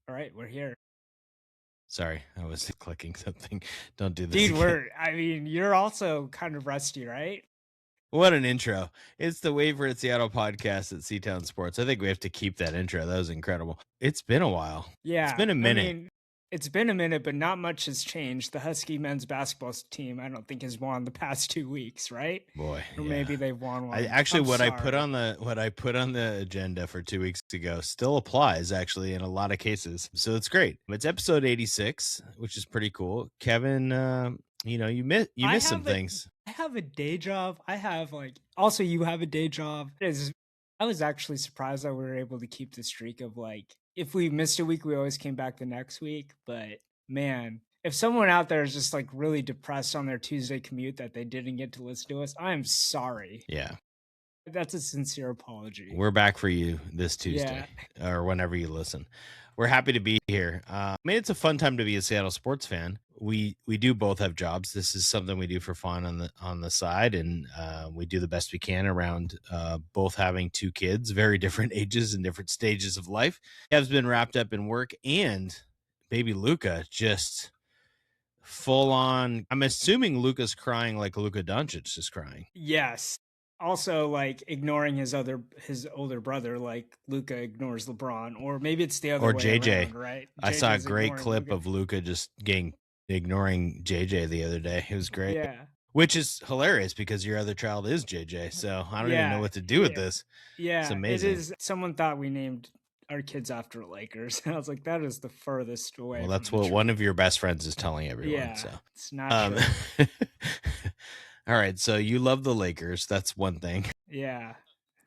All right, we're here. Sorry, I was clicking something. Don't do this Dude, again. you're also kind of rusty, right? What an intro. It's the Wait for It Seattle podcast at Seatown Sports. I think we have to keep that intro. That was incredible. It's been a while. It's Yeah, been a minute. it's been a minute, but not much has changed. The Husky men's basketball team, I don't think has won the past 2 weeks, right? Boy, Or yeah. maybe they've won I one. actually I'm what I put sorry. on the agenda for 2 weeks ago still applies actually in a lot of cases. So it's great. It's episode 86, which is pretty cool. Kevin, you I missed some have a things. I have a day job. I have also you have a day job. I was actually surprised that we were able to keep the streak of if we missed a week, we always came back the next week. But man, if someone out there is just really depressed on their Tuesday commute that they didn't get to listen to us, I am sorry. Yeah. That's a sincere apology. We're back for you this Yeah. Tuesday or whenever you listen. We're happy to be here. It's a fun time to be a Seattle sports fan. We do both have jobs. This is something we do for fun on the side, and we do the best we can around both having two kids, very different ages and different stages of life. Kev's been wrapped up in work, and baby Luca just full on. I'm assuming Luca's crying like Luka Doncic is crying. Yes. Also, ignoring his older brother, like Luca ignores LeBron, or maybe it's the other Or way JJ. around, right? I saw a JJ's great ignoring clip Luca. of Luca just ignoring JJ the other day. It was great. Yeah. Which is hilarious because your other child is JJ. So I don't even know Yeah. what to do with this. It's Yeah. It amazing. is. Someone thought we named our kids after Lakers. And I was like, that is the furthest away Well, from that's the what truth. one of your best friends is telling everyone. Yeah. So It's not true. all right. So you love the Lakers. That's one thing. Yeah.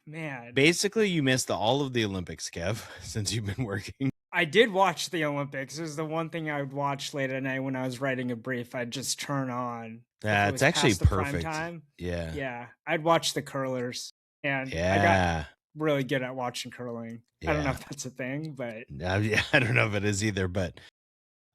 Man. Basically, you missed all of the Olympics, Kev, since you've been working. I did watch the Olympics. It was the one thing I would watch late at night when I was writing a brief. I'd just turn on if it It's was actually past the prime perfect. time. Yeah. Yeah, I'd watch the curlers, and I got Yeah. really good at watching curling. I don't know Yeah. if that's a thing, but Yeah, I don't know if it is either, but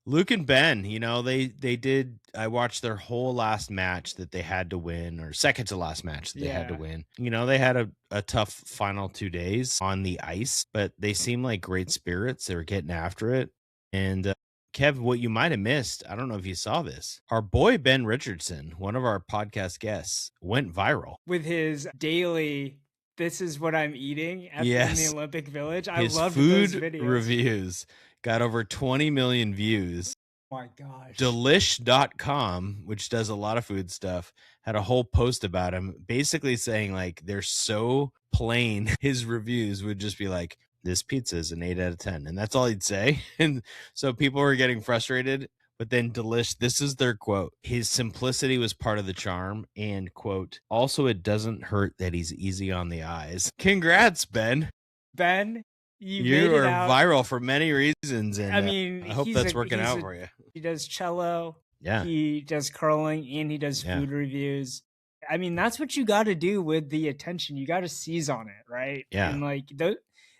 Luke and Ben, they did. I watched their whole last match that they had to win, or second to last match that they had to yeah, win. They had a tough final 2 days on the ice, but they seemed like great spirits. They were getting after it. And Kev, what you might have missed, I don't know if you saw this. Our boy Ben Richardson, one of our podcast guests, went viral with his daily "This is what I'm eating" in the Yes, Olympic Village. I his loved food those videos. reviews got over 20 million views. My gosh. Delish.com, which does a lot of food stuff, had a whole post about him basically saying they're so plain. His reviews would just be like, this pizza is an 8 out of 10. And that's all he'd say. And so people were getting frustrated. But then Delish, this is their quote. His simplicity was part of the charm. And quote, also, it doesn't hurt that he's easy on the eyes. Congrats, Ben. Ben, you made it are out. Viral for many reasons. And I hope that's working out for you. He does cello. Yeah. He does curling and he does food reviews. I mean, that's what you got to do with the attention. You got to seize on it, right? Yeah. And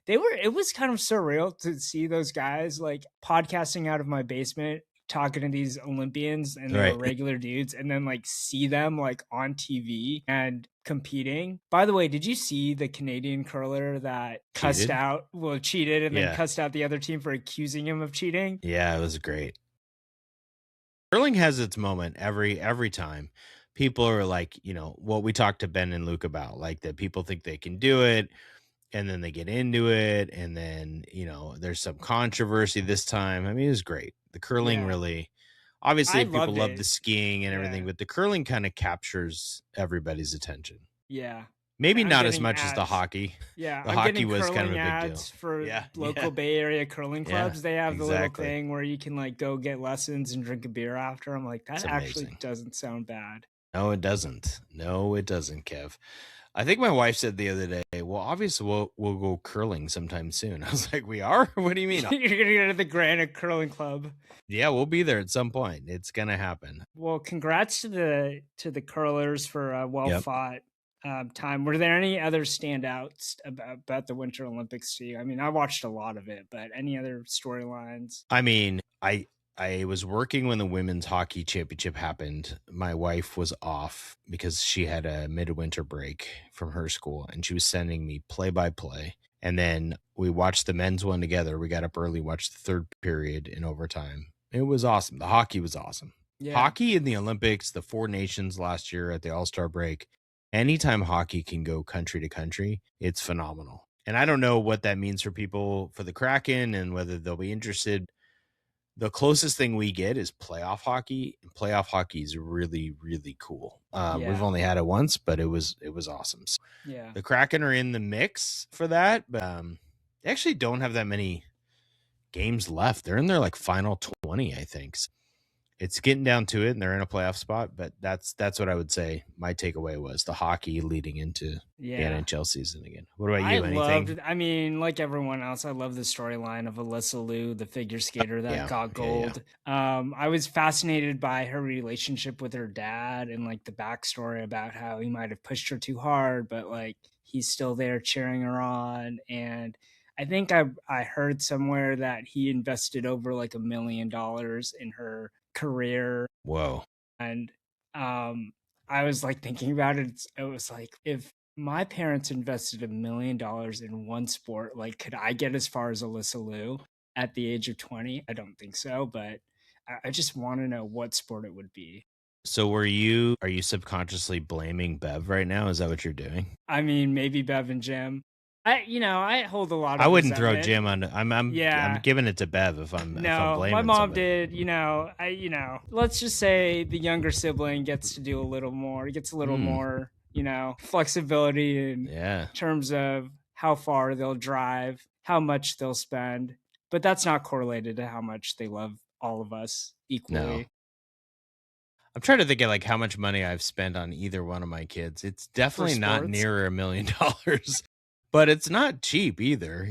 it was kind of surreal to see those guys podcasting out of my basement, talking to these Olympians, and they were regular dudes, and then see them on TV and competing. By the way, did you see the Canadian curler that cheated and then cussed out the other team for accusing him of cheating? Yeah, it was great. Curling has its moment every time. People are what we talked to Ben and Luke about, that people think they can do it, and then they get into it, and then there's some controversy this time. I mean, it was great. The curling really, obviously, people love the skiing and everything, but the curling kind of captures everybody's attention. Yeah. Maybe not as much as the hockey. Yeah, the hockey was kind of a big deal for local Bay Area curling clubs. They have the little thing where you can go get lessons and drink a beer after. I'm like, that actually doesn't sound bad. No, it doesn't. No, it doesn't, Kev. I think my wife said the other day, well, obviously we'll go curling sometime soon. I was like, we are? What do you mean? You're going to go to the Granite Curling Club. Yeah, we'll be there at some point. It's going to happen. Well, congrats to the curlers for a well-fought time. Were there any other standouts about the Winter Olympics to you? I mean, I watched a lot of it, but any other storylines? I mean, I was working when the women's hockey championship happened. My wife was off because she had a midwinter break from her school, and she was sending me play-by-play. And then we watched the men's one together. We got up early, watched the third period in overtime. It was awesome. The hockey was awesome. Yeah. Hockey in the Olympics, the Four Nations last year at the All-Star break, anytime hockey can go country to country, it's phenomenal. And I don't know what that means for people for the Kraken and whether they'll be interested. The closest thing we get is playoff hockey. And playoff hockey is really, really cool. We've only had it once, but it was awesome. So yeah. the Kraken are in the mix for that, but they actually don't have that many games left. They're in their like final 20, I think. So it's getting down to it, and they're in a playoff spot. But that's what I would say. My takeaway was the hockey leading into the NHL season again. What about you? I mean, like everyone else, I love the storyline of Alyssa Liu, the figure skater that got gold. I was fascinated by her relationship with her dad and like the backstory about how he might have pushed her too hard, but like he's still there cheering her on. And I think I heard somewhere that he invested over like $1 million in her career. Whoa. And I was like thinking about it. It was like, if my parents invested $1 million in one sport, like could I get as far as Alyssa Liu at the age of 20? I don't think so, but I just want to know what sport it would be. So are you subconsciously blaming Bev right now? Is that what you're doing? I mean, maybe Bev and Jim. I hold a lot of I wouldn't throw Jim on. I'm giving it to Bev if I'm blaming my mom somebody. did. Let's just say the younger sibling gets to do a little more. Gets a little more, flexibility in terms of how far they'll drive, how much they'll spend. But that's not correlated to how much they love all of us equally. No. I'm trying to think of like how much money I've spent on either one of my kids. It's definitely not near $1 million. But it's not cheap either,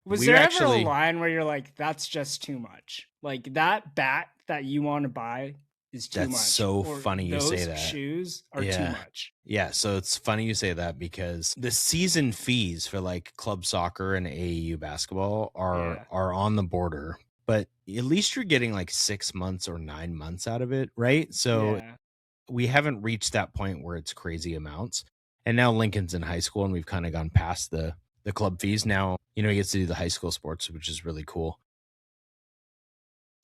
Was there ever a line where you're like, that's just too much? Like that bat that you want to buy is too much. That's so funny you say that. Those shoes are too much. Yeah, so it's funny you say that because the season fees for like club soccer and AAU basketball are on the border. But at least you're getting like 6 months or 9 months out of it, right? So we haven't reached that point where it's crazy amounts. And now Lincoln's in high school, and we've kind of gone past the club fees. Now, he gets to do the high school sports, which is really cool.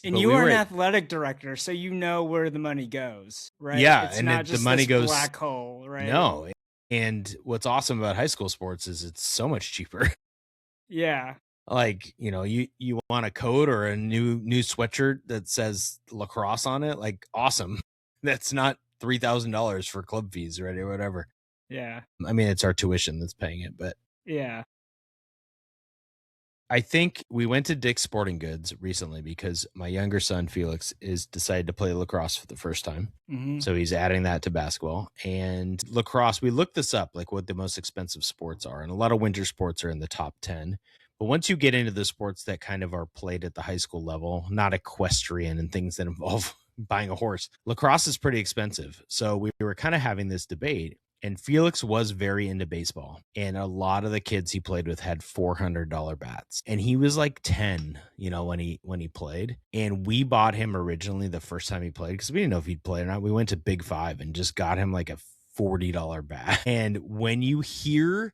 And you are an athletic director, so you know where the money goes, right? Yeah, it's not just the money goes black hole, right? No. And what's awesome about high school sports is it's so much cheaper. Yeah. Like, you want a coat or a new sweatshirt that says lacrosse on it, like awesome. That's not $3,000 for club fees, right, or whatever. Yeah. I mean, it's our tuition that's paying it, but yeah. I think we went to Dick's Sporting Goods recently because my younger son, Felix, is decided to play lacrosse for the first time. Mm-hmm. So he's adding that to basketball. And lacrosse, we looked this up, like what the most expensive sports are. And a lot of winter sports are in the top 10. But once you get into the sports that kind of are played at the high school level, not equestrian and things that involve buying a horse, lacrosse is pretty expensive. So we were kind of having this debate. And Felix was very into baseball. And a lot of the kids he played with had $400 bats. And he was like 10, when he played. And we bought him originally the first time he played because we didn't know if he'd play or not. We went to Big Five and just got him like a $40 bat. And when you hear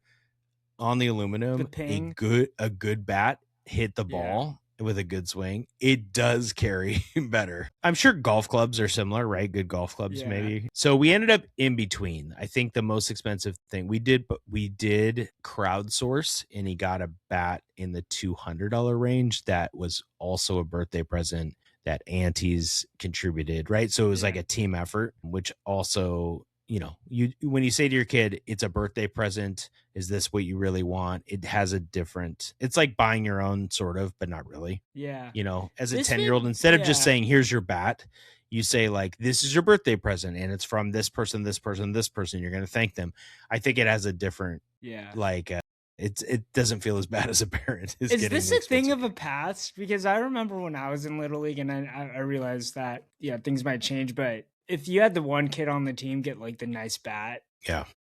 on the aluminum a good bat hit the ball with a good swing, it does carry better. I'm sure golf clubs are similar, right? Good golf clubs, maybe. So we ended up in between. I think the most expensive thing we did crowdsource, and he got a bat in the $200 range that was also a birthday present that aunties contributed, right? So it was like a team effort, which also, when you say to your kid, it's a birthday present, is this what you really want? It has it's like buying your own sort of, but not really. Yeah. As a 10-year-old, instead of just saying, here's your bat, you say like, this is your birthday present and it's from this person, this person, this person. You're going to thank them. I think it has a different, it doesn't feel as bad as a parent. Is this a thing of a past? Because I remember when I was in Little League and I realized that, things might change, but if you had the one kid on the team get like the nice bat,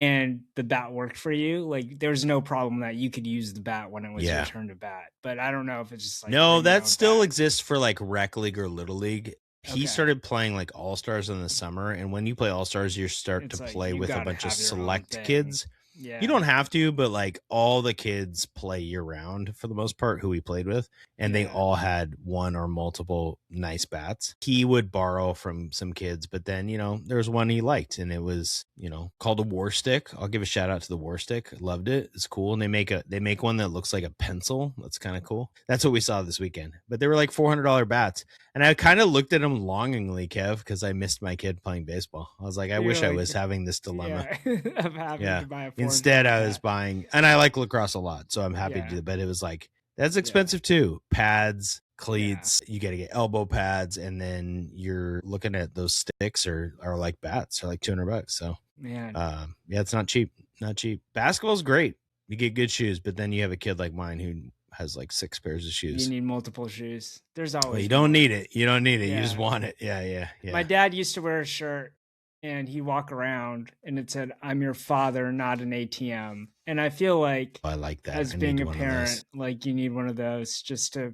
and the bat worked for you, like there's no problem that you could use the bat when it was your turn to bat. But I don't know if it's just like no, that still exists for like rec league or Little League. He started playing like all stars in the summer, and when you play all stars, you start to play with a bunch of select kids. You don't have to, but like all the kids play year round for the most part who we played with, and they all had one or multiple nice bats. He would borrow from some kids, but then, there was one he liked, and it was, called a war stick. I'll give a shout out to the war stick. Loved it. It's cool. And they make one that looks like a pencil. That's kind of cool. That's what we saw this weekend. But they were like $400 bats. And I kind of looked at them longingly, Kev, because I missed my kid playing baseball. I was like, I wish I was having this dilemma. Of having to buy a Instead, I was buying, and I like lacrosse a lot, so I'm happy to do it. But it was like, that's expensive too. Pads, cleats, you got to get elbow pads, and then you're looking at those sticks are like bats. They're like $200. So, it's not cheap. Not cheap. Basketball's great. You get good shoes, but then you have a kid like mine who has like 6 pairs of shoes. You need multiple shoes. There's always. Well, you don't need it. You don't need it. You just want it. Yeah. My dad used to wear a shirt, and he'd walk around, and it said, "I'm your father, not an ATM." And I feel like, I like that. As being a parent, like you need one of those just to,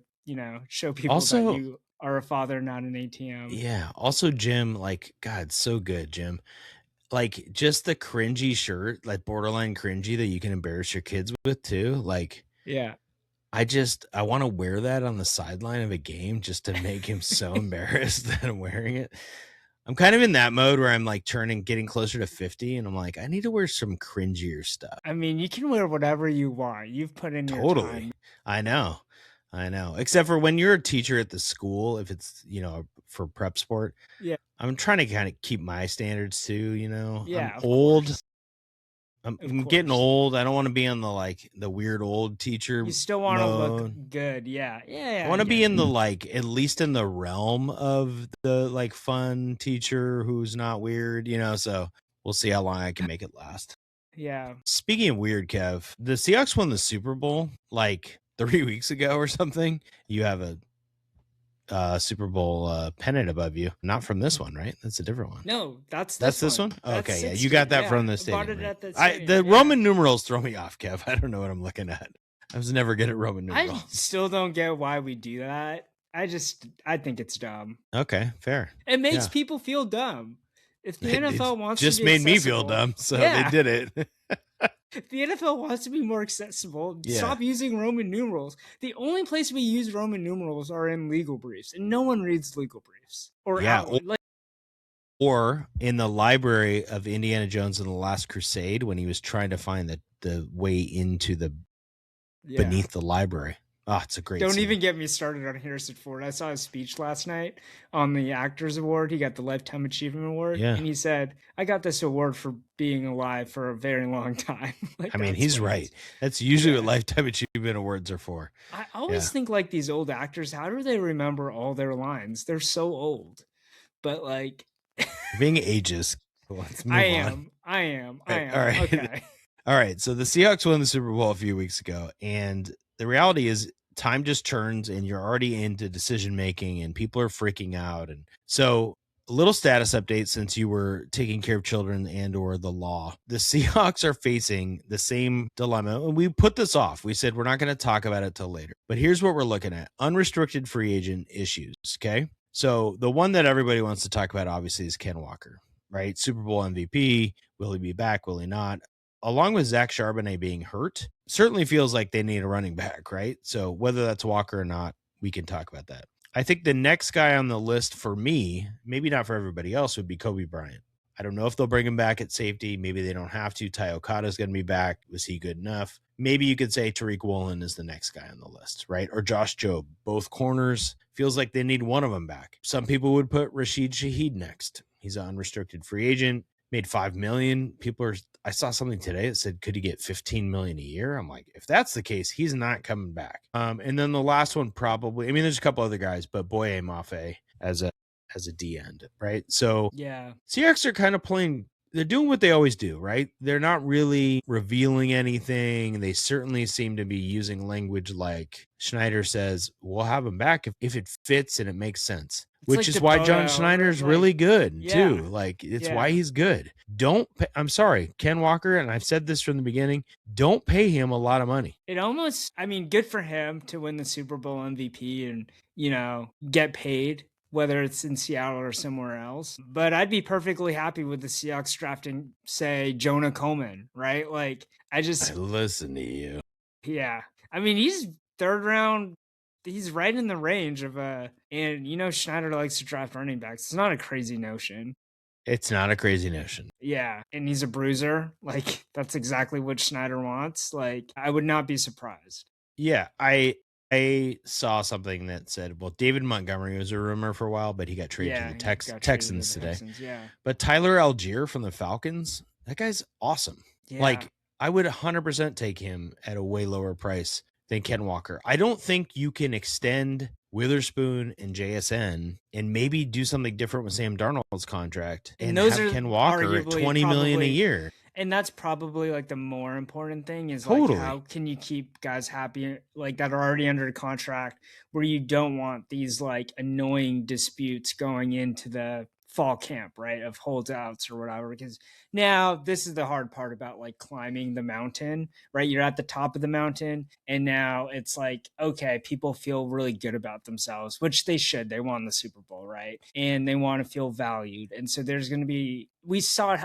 show people that you are a father, not an ATM. Yeah. Also, Jim, like, God, so good, Jim. Like, just the cringy shirt, like borderline cringy that you can embarrass your kids with too. Like, I want to wear that on the sideline of a game just to make him so embarrassed that I'm wearing it. I'm kind of in that mode where I'm like getting closer to 50, and I'm like, I need to wear some cringier stuff. I mean, you can wear whatever you want. You've put in your time. I know. Except for when you're a teacher at the school, if it's, for prep sport. Yeah. I'm trying to kind of keep my standards too, Yeah. I'm old. I'm getting old. I don't want to be on the weird old teacher. You still want to look good. Yeah. I want to be in the at least in the realm of the fun teacher who's not weird, so we'll see how long I can make it last. Yeah. Speaking of weird, Kev, the Seahawks won the Super Bowl 3 weeks ago or something. You have a Super Bowl pennant above you, not from this one, right? That's a different one. No, that's this one. Okay, yeah, you got that from the stadium. Right? The Roman numerals throw me off, Kev. I don't know what I'm looking at. I was never good at Roman numerals. I still don't get why we do that. I think it's dumb. Okay, fair. It makes people feel dumb. If the NFL wants just to be made me feel dumb, so they did it. If the NFL wants to be more accessible, stop using Roman numerals. The only place we use Roman numerals are in legal briefs, and no one reads legal briefs. Or in the library of Indiana Jones in the Last Crusade when he was trying to find the way into the beneath the library. Oh, it's a great Don't scene. even get me started on Harrison Ford. I saw his speech last night on the Actors Award. He got the Lifetime Achievement Award. Yeah. And he said, I got this award for being alive for a very long time. I mean, he's right. That's usually what Lifetime Achievement Awards are for. I always think these old actors, how do they remember all their lines? They're so old. But being ageist. Let's move on. I am. All right. Okay. All right. So the Seahawks won the Super Bowl a few weeks ago. And the reality is, time just turns and you're already into decision making and people are freaking out. And so a little status update, since you were taking care of children and or the law, the Seahawks are facing the same dilemma. And we put this off. We said, we're not going to talk about it till later, but here's what we're looking at: unrestricted free agent issues. Okay. So the one that everybody wants to talk about obviously is Ken Walker, right? Super Bowl MVP. Will he be back? Will he not? Along with Zach Charbonnet being hurt, certainly feels like they need a running back, right? So whether that's Walker or not, we can talk about that. I think the next guy on the list for me, maybe not for everybody else, would be Kobe Bryant. I don't know if they'll bring him back at safety. Maybe they don't have to. Ty Okada's going to be back. Was he good enough? Maybe you could say Tariq Woolen is the next guy on the list, right? Or Josh Jobe. Both corners. Feels like they need one of them back. Some people would put Rashid Shaheed next. He's an unrestricted free agent. Made $5 million. I saw something today that said, could he get $15 million a year? I'm like, if that's the case, he's not coming back. And then the last one probably, I mean, there's a couple other guys, but Boye Mafe as a D end, right? So Seahawks are kind of playing, they're doing what they always do, right? They're not really revealing anything. They certainly seem to be using language like Schneider says, we'll have him back if it fits and it makes sense. Which is why John Schneider's really good too. It's why he's good. I'm sorry, Ken Walker, and I've said this from the beginning, don't pay him a lot of money. It almost, good for him to win the Super Bowl MVP and, get paid. whether it's in Seattle or somewhere else. But I'd be perfectly happy with the Seahawks drafting, say, Jonah Coleman, right? Like, I listen to you. Yeah. I mean, he's third round. He's right in the range of and Schneider likes to draft running backs. It's not a crazy notion. It's not a crazy notion. Yeah, and he's a bruiser. Like, that's exactly what Schneider wants. Like, I would not be surprised. Yeah, I saw something that said, well, David Montgomery was a rumor for a while, but he got traded to the Texans today. Yeah. But Tyler Algier from the Falcons, that guy's awesome. Yeah. Like, I would 100% take him at a way lower price than Ken Walker. I don't think you can extend Witherspoon and JSN and maybe do something different with Sam Darnold's contract and those have Ken Walker at $20 million a year. And that's probably like the more important thing is like, how can you keep guys happy like that are already under contract where you don't want these like annoying disputes going into the fall camp, right? Of holdouts or whatever. Because now this is the hard part about like climbing the mountain, right? You're at the top of the mountain and now it's like, okay, people feel really good about themselves, which they should. They won the Super Bowl, right? And they want to feel valued. And so there's going to be, we saw it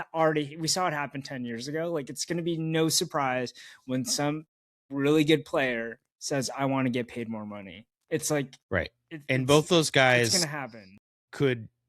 happen 10 years ago. Like, it's going to be no surprise when some really good player says, I want to get paid more money. It's like, right. And both those guys, it's going to happen.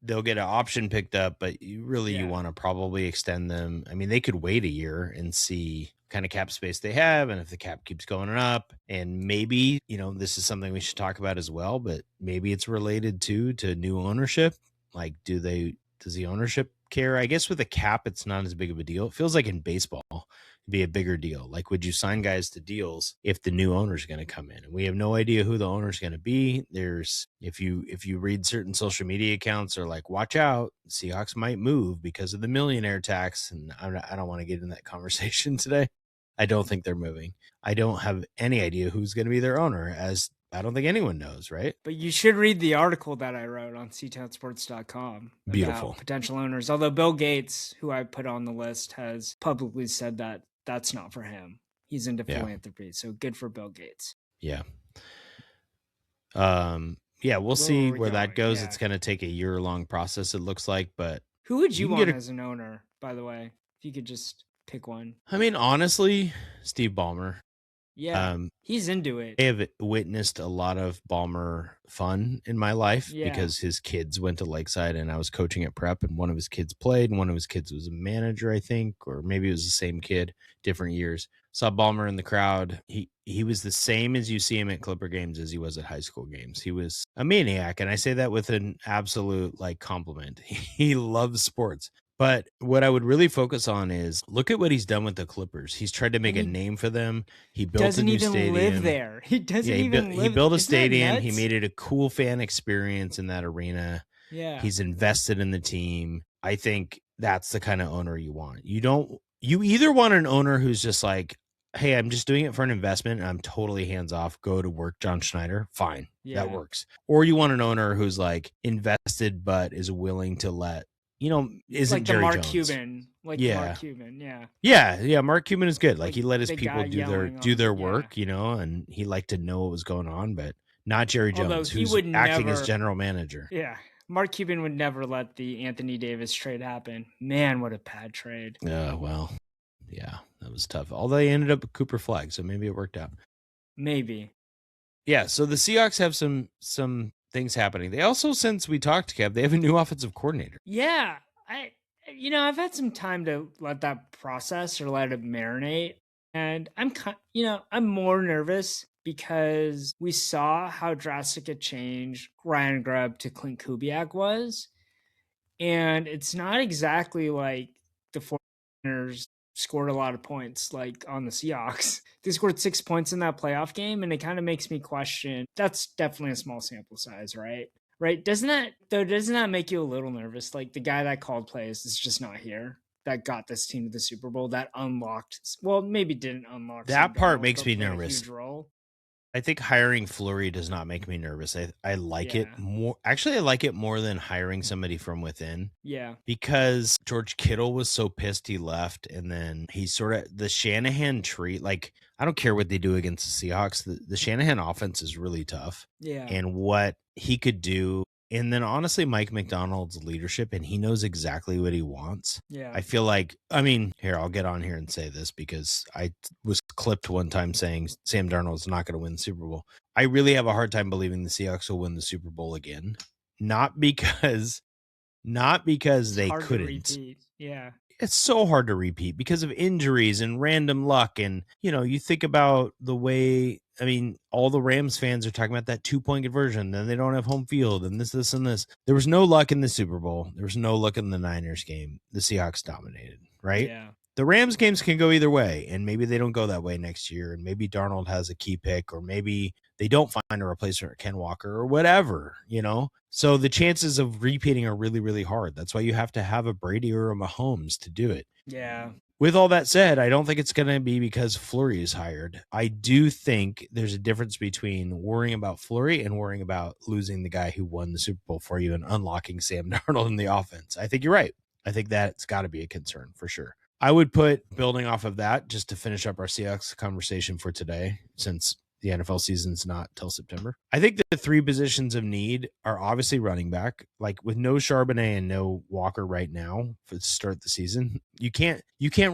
They'll get an option picked up, but you want to probably extend them. I mean, they could wait a year and see kind of cap space they have. And if the cap keeps going up and maybe, this is something we should talk about as well, but maybe it's related to new ownership. Like, does the ownership care? I guess with a cap, it's not as big of a deal. It feels like in baseball, it'd be a bigger deal. Like, would you sign guys to deals if the new owner is going to come in? And we have no idea who the owner is going to be. If you read certain social media accounts are like, watch out, Seahawks might move because of the millionaire tax. And I don't want to get in that conversation today. I don't think they're moving. I don't have any idea who's going to be their owner, as I don't think anyone knows, right? But you should read the article that I wrote on ctownsports.com. Beautiful. About potential owners. Although Bill Gates, who I put on the list, has publicly said that that's not for him. He's into philanthropy. So good for Bill Gates. Yeah. We'll see where that goes. Yeah. It's going to take a year-long process, it looks like. But who would you want as an owner, by the way? If you could just pick one. I mean, honestly, Steve Ballmer. Yeah, he's into it. I have witnessed a lot of Ballmer fun in my life because his kids went to Lakeside and I was coaching at prep and one of his kids played and one of his kids was a manager, I think, or maybe it was the same kid, different years. Saw Ballmer in the crowd. He was the same as you see him at Clipper games as he was at high school games. He was a maniac, and I say that with an absolute compliment. He loves sports. But what I would really focus on is look at what he's done with the Clippers. He's tried to make a name for them. He built a new stadium. Doesn't even live there. He doesn't even live. He built a stadium. He made it a cool fan experience in that arena. Yeah. He's invested in the team. I think that's the kind of owner you want. You either want an owner who's just like, hey, I'm just doing it for an investment and I'm totally hands off. Go to work, John Schneider. Fine. Yeah. That works. Or you want an owner who's like invested but is willing to let, isn't like Jerry Mark Jones. Cuban. Mark Cuban, Yeah, Mark Cuban is good. Like he let his the people do their work, and he liked to know what was going on, but not Jerry Jones, who's acting as general manager. Yeah. Mark Cuban would never let the Anthony Davis trade happen. Man, what a bad trade. Well, yeah, that was tough. Although they ended up with Cooper Flag, so maybe it worked out. Maybe. Yeah, so the Seahawks have some things happening. They also, since we talked, Kev, they have a new offensive coordinator. Yeah, I've had some time to let that process or let it marinate, and I'm more nervous because we saw how drastic a change Ryan Grubb to Clint Kubiak was, and it's not exactly like the 49ers scored a lot of points like on the Seahawks. They scored 6 points in that playoff game, and it kind of makes me question. That's definitely a small sample size, right? Right? Doesn't that make you a little nervous? Like the guy that called plays is just not here. That got this team to the Super Bowl. That unlocked. Well, maybe didn't unlock. That part makes me nervous. Huge role. I think hiring Flurry does not make me nervous. I like it more. Actually, I like it more than hiring somebody from within. Yeah. Because George Kittle was so pissed he left. And then he sort of, the Shanahan tree, like, I don't care what they do against the Seahawks. The Shanahan offense is really tough. Yeah. And what he could do And then honestly, Mike McDonald's leadership, and he knows exactly what he wants. Yeah. I feel like, I mean, here, I'll get on here and say this because I was clipped one time saying Sam Darnold's not going to win the Super Bowl. I really have a hard time believing the Seahawks will win the Super Bowl again. Not because they couldn't. Yeah. It's so hard to repeat because of injuries and random luck. And, you think about the way, I mean, all the Rams fans are talking about that 2-point conversion, then they don't have home field and this, and this. There was no luck in the Super Bowl. There was no luck in the Niners game. The Seahawks dominated, right? Yeah. The Rams games can go either way, and maybe they don't go that way next year, and maybe Darnold has a key pick, or maybe they don't find a replacement for Ken Walker or whatever, So the chances of repeating are really, really hard. That's why you have to have a Brady or a Mahomes to do it. Yeah. With all that said, I don't think it's going to be because Flurry is hired. I do think there's a difference between worrying about Flurry and worrying about losing the guy who won the Super Bowl for you and unlocking Sam Darnold in the offense. I think you're right. I think that's got to be a concern for sure. I would put, building off of that, just to finish up our Seahawks conversation for today, since the NFL season's not till September. I think the 3 positions of need are obviously running back. Like with no Charbonnet and no Walker right now for the start of the season, you can't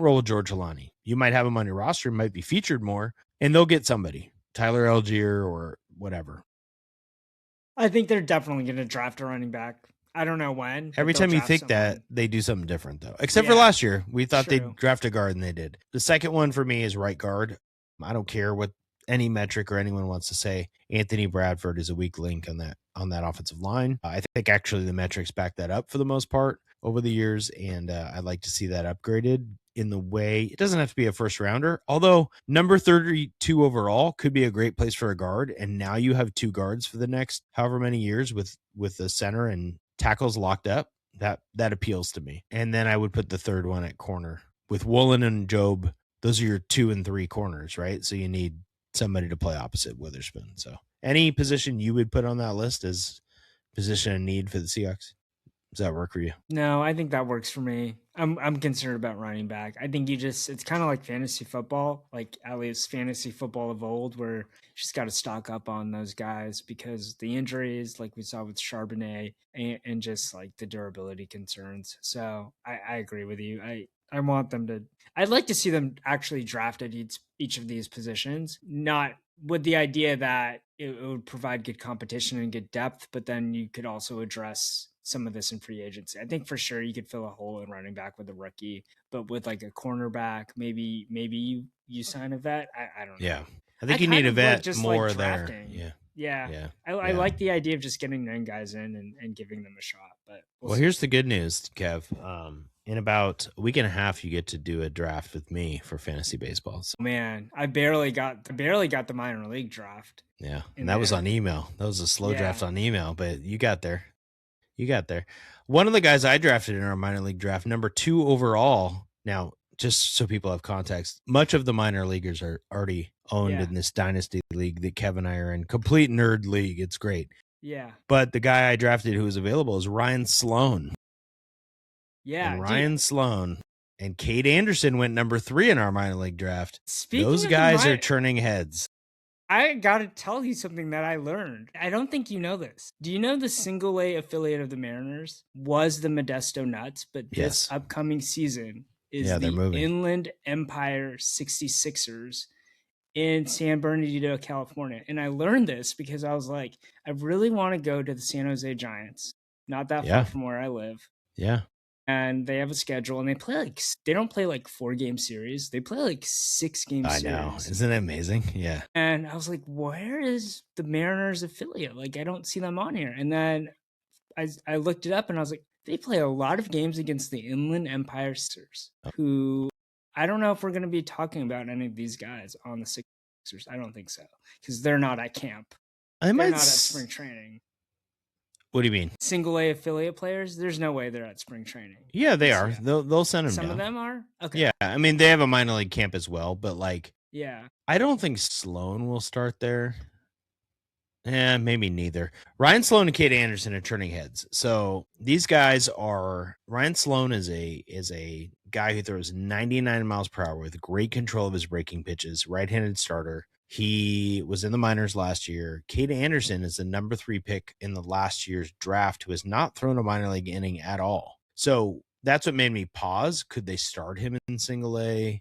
roll George Halani. You might have him on your roster, might be featured more, and they'll get somebody, Tyler Algier or whatever. I think they're definitely going to draft a running back. I don't know when. Every time you think that, they do something different, though. Except for last year. We thought they'd draft a guard, and they did. The second one for me is right guard. I don't care what any metric or anyone wants to say. Anthony Bradford is a weak link on that offensive line. I think actually the metrics back that up for the most part over the years, and I'd like to see that upgraded in the way it doesn't have to be a first rounder, although number 32 overall could be a great place for a guard. And now you have 2 guards for the next however many years with the center and tackles locked up. That appeals to me. And then I would put the third one at corner with Woolen and Job. Those are your 2 and 3 corners, right? So you need somebody to play opposite Witherspoon. So any position you would put on that list as position in need for the Seahawks? Does that work for you? No, I think that works for me. I'm concerned about running back. I think it's kind of like fantasy football, like at least fantasy football of old, where you just got to stock up on those guys because the injuries, like we saw with Charbonnet, and just like the durability concerns. So I agree with you. I want them to. I'd like to see them actually draft at each of these positions, not with the idea that it would provide good competition and good depth, but then you could also address some of this in free agency. I think for sure you could fill a hole in running back with a rookie, but with like a cornerback, maybe you sign a vet. I don't know. Yeah. I think you need a vet just more like there. Yeah. Yeah. I like the idea of just getting young guys in and giving them a shot. But well here's the good news, Kev. In about a week and a half, you get to do a draft with me for fantasy baseball. So. Man, I barely got the minor league draft. Yeah, and that was on email. That was a slow draft on email, but you got there. One of the guys I drafted in our minor league draft, number 2 overall. Now, just so people have context, much of the minor leaguers are already owned in this dynasty league that Kevin and I are in. Complete nerd league. It's great. Yeah. But the guy I drafted who was available is Ryan Sloan. Yeah. And Ryan Sloan and Cade Anderson went number 3 in our minor league draft. Those guys are turning heads. I got to tell you something that I learned. I don't think you know this. Do you know the single A affiliate of the Mariners was the Modesto Nuts, but this upcoming season is the Inland Empire 66ers in San Bernardino, California. And I learned this because I was like, I really want to go to the San Jose Giants, not that far from where I live. Yeah. And they have a schedule, and they don't play like 4-game series. They play like 6-game series. I know. Isn't that amazing? Yeah. And I was like, where is the Mariners affiliate? Like, I don't see them on here. And then I looked it up, and I was like, they play a lot of games against the Inland Empire Sixers, who I don't know if we're going to be talking about any of these guys on the Sixers. I don't think so, because they're not at camp. They're not at spring training. What do you mean? Single A affiliate players? There's no way they're at spring training. Yeah, they are. They'll send them Some down. of them are? Okay. Yeah, I mean, they have a minor league camp as well, but like... Yeah. I don't think Sloan will start there. Maybe neither. Ryan Sloan and Cade Anderson are turning heads. So these guys are... Ryan Sloan is a guy who throws 99 miles per hour with great control of his breaking pitches, right-handed starter. He was in the minors last year. Cade Anderson is the number 3 pick in the last year's draft, who has not thrown a minor league inning at all. So that's what made me pause. Could they start him in single A?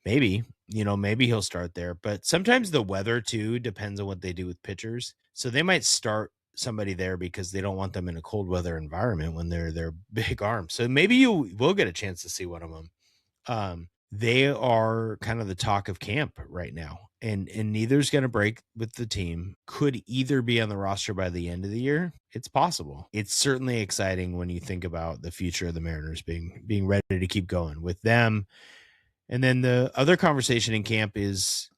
Maybe, maybe he'll start there. But sometimes the weather too depends on what they do with pitchers. So they might start somebody there because they don't want them in a cold weather environment when they're their big arms. So maybe you will get a chance to see one of them. They are kind of the talk of camp right now, and neither's going to break with the team. Could either be on the roster by the end of the year. It's possible. It's certainly exciting when you think about the future of the Mariners being ready to keep going with them. And then the other conversation in camp is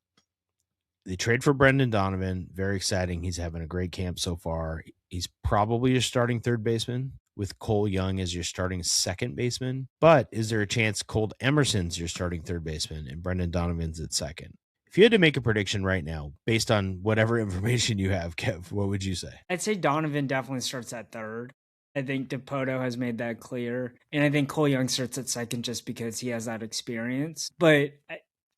they trade for Brendan Donovan. Very exciting. He's having a great camp so far. He's probably your starting third baseman, with Cole Young as your starting second baseman. But is there a chance Cole Emerson's your starting third baseman and Brendan Donovan's at second? If you had to make a prediction right now, based on whatever information you have, Kev, what would you say? I'd say Donovan definitely starts at third. I think Dipoto has made that clear. And I think Cole Young starts at second just because he has that experience. But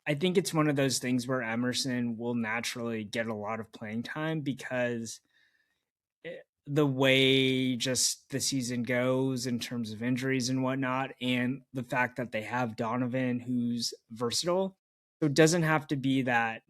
I think it's one of those things where Emerson will naturally get a lot of playing time because the way just the season goes in terms of injuries and whatnot, and the fact that they have Donovan who's versatile. So it doesn't have to be that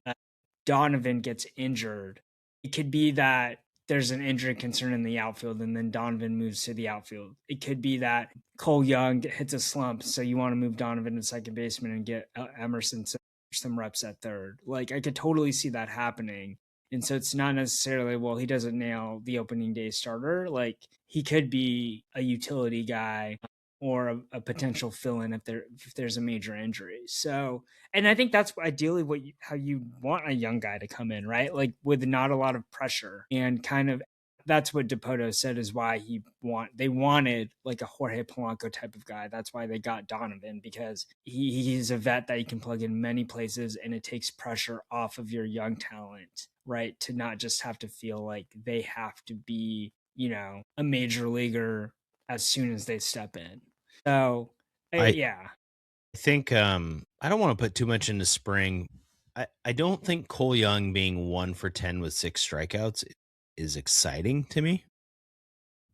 Donovan gets injured. It could be that there's an injury concern in the outfield and then Donovan moves to the outfield. It could be that Cole Young hits a slump, so you want to move Donovan to second baseman and get Emerson some reps at third. Like, I could totally see that happening. And so it's not necessarily, well, he doesn't nail the opening day starter. Like, he could be a utility guy or a potential fill-in if there's a major injury. So, and I think that's ideally how you want a young guy to come in, right? Like, with not a lot of pressure, and kind of that's what Dipoto said is why they wanted like a Jorge Polanco type of guy. That's why they got Donovan, because he's a vet that you can plug in many places, and it takes pressure off of your young talent, right? To not just have to feel like they have to be, a major leaguer as soon as they step in. So, yeah. I think I don't want to put too much into spring. I don't think Cole Young being 1 for 10 with 6 strikeouts is exciting to me.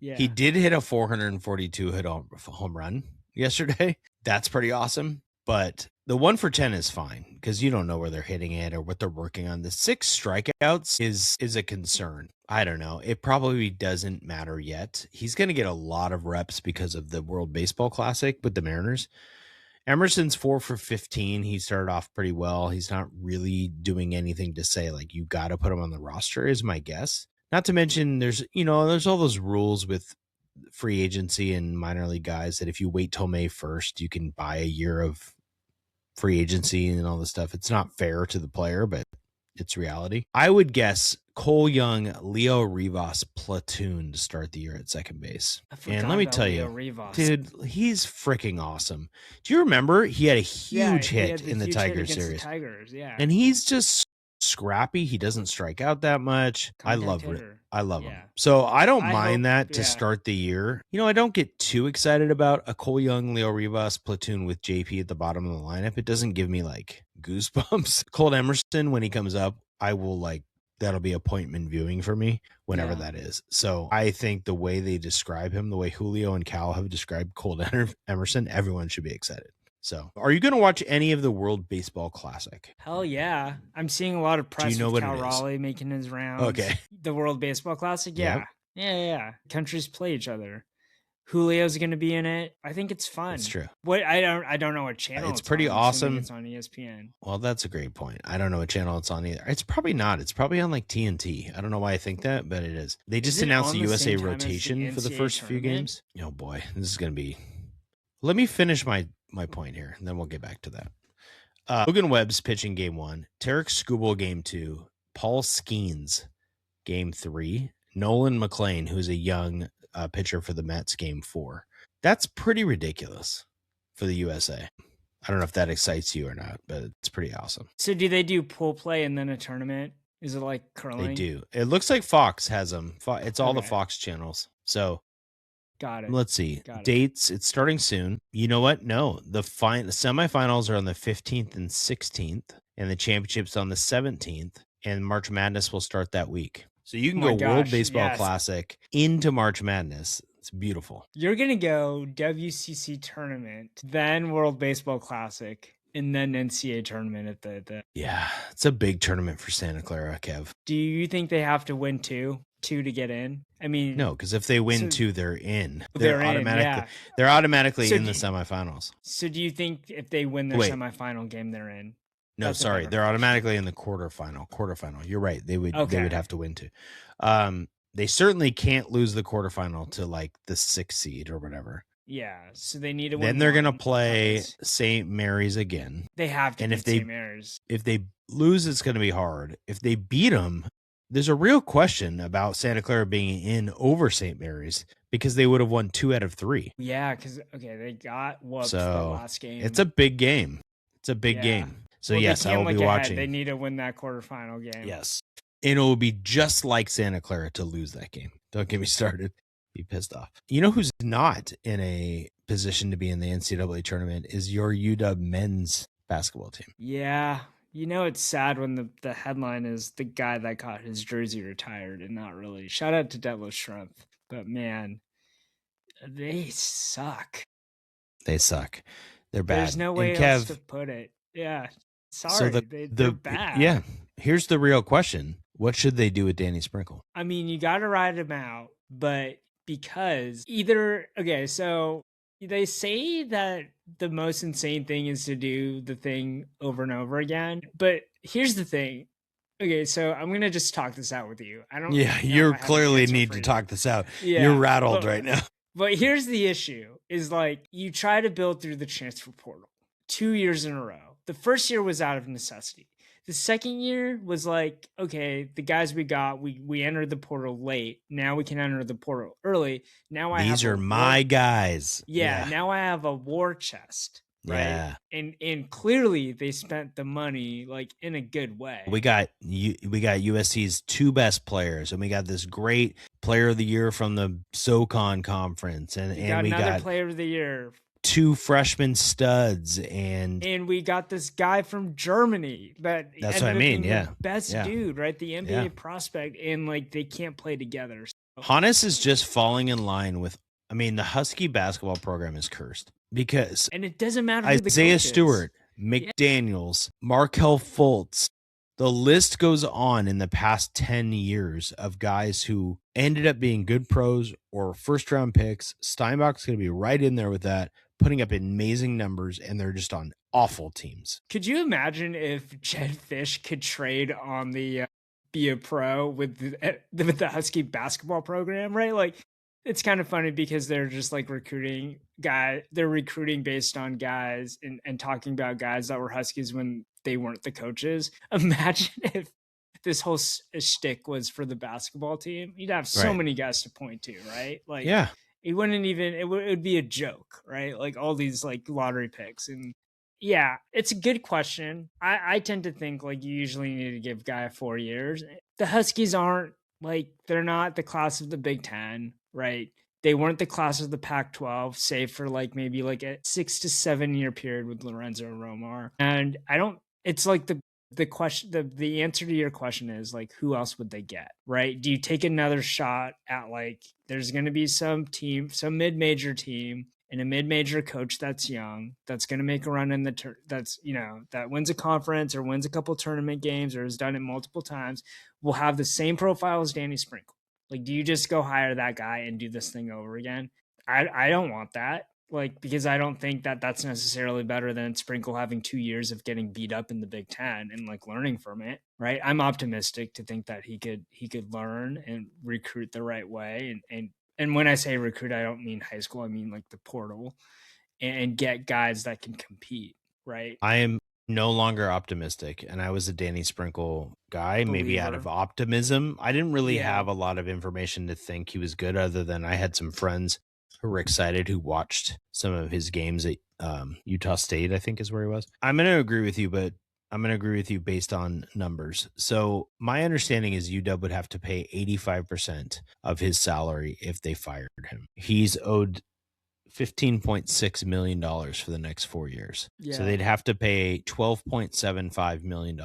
Yeah. He did hit a 442 hit home run yesterday. That's pretty awesome. But the 1 for 10 is fine because you don't know where they're hitting it or what they're working on. The 6 strikeouts is a concern. I don't know. It probably doesn't matter yet. He's going to get a lot of reps because of the World Baseball Classic with the Mariners. Emerson's 4 for 15. He started off pretty well. He's not really doing anything to say, like, you got to put him on the roster, is my guess. Not to mention there's all those rules with free agency and minor league guys that if you wait till May 1st, you can buy a year of free agency and all this stuff. It's not fair to the player, but it's reality. I would guess Cole Young, Leo Rivas platoon to start the year at second base. And let me tell you, dude, he's freaking awesome. Do you remember he had a huge hit in the Tigers series? Yeah. And he's just scrappy. He doesn't strike out that much. I love him. So I don't mind that to start the year. I don't get too excited about a Cole Young, Leo Rivas platoon with JP at the bottom of the lineup. It doesn't give me like goosebumps. Cole Emerson, when he comes up, I will that'll be appointment viewing for me whenever that is. So I think the way they describe him, the way Julio and Cal have described Cole Emerson, everyone should be excited. So, are you going to watch any of the World Baseball Classic? Hell yeah. I'm seeing a lot of press with Cal Raleigh making his rounds. Okay. The World Baseball Classic? Yeah. Yep. Yeah. Countries play each other. Julio's going to be in it. I think it's fun. It's true. I don't know what channel it's pretty awesome. It's on ESPN. Well, that's a great point. I don't know what channel it's on either. It's probably not. It's probably on like TNT. I don't know why I think that, but it is. They just announced the USA rotation for the first few games. Oh boy, this is going to be. Let me finish my point here, and then we'll get back to that. Logan Webb's pitching game 1, Tarek Skubal game 2, Paul Skeens game 3, Nolan McLean, who's a young pitcher for the Mets game 4. That's pretty ridiculous for the USA. I don't know if that excites you or not, but it's pretty awesome. So do they do pool play and then a tournament? Is it like curling? They do. It looks like Fox has them. It's all the Fox channels. So got it. Let's see. Dates. It's starting soon. You know what? No, the semifinals are on the 15th and 16th. and the championship's on the 17th, and March Madness will start that week. So you can Oh my go World gosh, Baseball yes. Classic into March Madness. It's beautiful. You're going to go WCC tournament, then World Baseball Classic, and then NCAA tournament at the. Yeah, it's a big tournament for Santa Clara, Kev. Do you think they have to win two to get in? I mean, No, because if they win so- two, they're in. They're in, automatically yeah. they're automatically So in do the you- semifinals. So do you think if they win their Wait. semifinal game, they're in? No, That's a sorry, better they're question. automatically in the quarterfinal. You're right. They would Okay. have to win two. They certainly can't lose the quarterfinal to like the 6th seed or whatever. Yeah, so they need to win. Then they're gonna one. play St. Mary's again. They have to And beat if they- St. Mary's. If they lose, it's going to be hard. If they beat them, there's a real question about Santa Clara being in over St. Mary's because they would have won 2 out of 3. Yeah, because they got whooped the So last game. it's a big game. It's a big Yeah. game. So Well, yes, they I can't will be look ahead. watching. They need to win that quarterfinal game. Yes. And it will be just like Santa Clara to lose that game. Don't get me started. Be pissed off. You know who's not in a position to be in the NCAA tournament is your UW men's basketball team. Yeah. You know, it's sad when the headline is the guy that got his jersey retired and not really. Shout out to Detlef Schrempf. But man, they suck. They suck. They're bad. There's no way and else Kev, to put it. Yeah. Sorry. so they're bad. Yeah. Here's the real question. What should they do with Danny Sprinkle? I mean, you got to ride him out, but because so they say that the most insane thing is to do the thing over and over again. But here's the thing. Okay, so I'm gonna just talk this out with you. I don't. Yeah, know if you I have an clearly answer need for to you. talk this out. Yeah, You're rattled right now. But here's the issue: is like you try to build through the transfer portal 2 years in a row. The first year was out of necessity. The second year was like, okay, the guys we got, we entered the portal late. Now we can enter the portal early. Now These are my guys. Yeah, now I have a war chest. Right. Yeah. And clearly they spent the money like in a good way. We got USC's 2 best players, and we got this great player of the year from the SoCon conference, and we got another player of the year. 2 freshman studs, and we got this guy from Germany that's what I mean. Yeah, the best dude, right? The NBA prospect, and like they can't play together. So. Hannes is just falling in line with. I mean, the Husky basketball program is cursed because, and it doesn't matter. Isaiah Stewart, McDaniels, Markelle Fultz. The list goes on in the past 10 years of guys who ended up being good pros or first round picks. Steinbach's going to be right in there with that, putting up amazing numbers, and they're just on awful teams. Could you imagine if Jed Fish could trade on the be a pro with the Husky basketball program, right? Like, it's kind of funny because they're just like recruiting guys. They're recruiting based on guys and talking about guys that were Huskies when they weren't the coaches. Imagine if this whole shtick was for the basketball team. You'd have so many guys to point to, right? Like, it wouldn't even, it would be a joke, right? Like all these like lottery picks. And yeah, it's a good question. I tend to think like you usually need to give guy 4 years. The Huskies aren't like, they're not the class of the Big Ten, right? They weren't the class of the Pac-12, save for like maybe like a 6 to 7 year period with Lorenzo and Romar. And it's like the question, the answer to your question is like, who else would they get, right? Do you take another shot at like, there's going to be some mid-major team and a mid-major coach that's young, that's going to make a run in that wins a conference or wins a couple tournament games or has done it multiple times, will have the same profile as Danny Sprinkle. Like, do you just go hire that guy and do this thing over again? I don't want that. Like, because I don't think that that's necessarily better than Sprinkle having 2 years of getting beat up in the Big Ten and like learning from it, right? I'm optimistic to think that he could learn and recruit the right way. And when I say recruit, I don't mean high school. I mean like the portal and get guys that can compete, right? I am no longer optimistic, and I was a Danny Sprinkle guy, maybe out of optimism. I didn't really have a lot of information to think he was good, other than I had some friends who were excited who watched some of his games at Utah State, I think is where he was. I'm going to agree with you, but I'm going to agree with you based on numbers. So my understanding is UW would have to pay 85% of his salary if they fired him. He's owed $15.6 million for the next 4 years. Yeah. So they'd have to pay $12.75 million.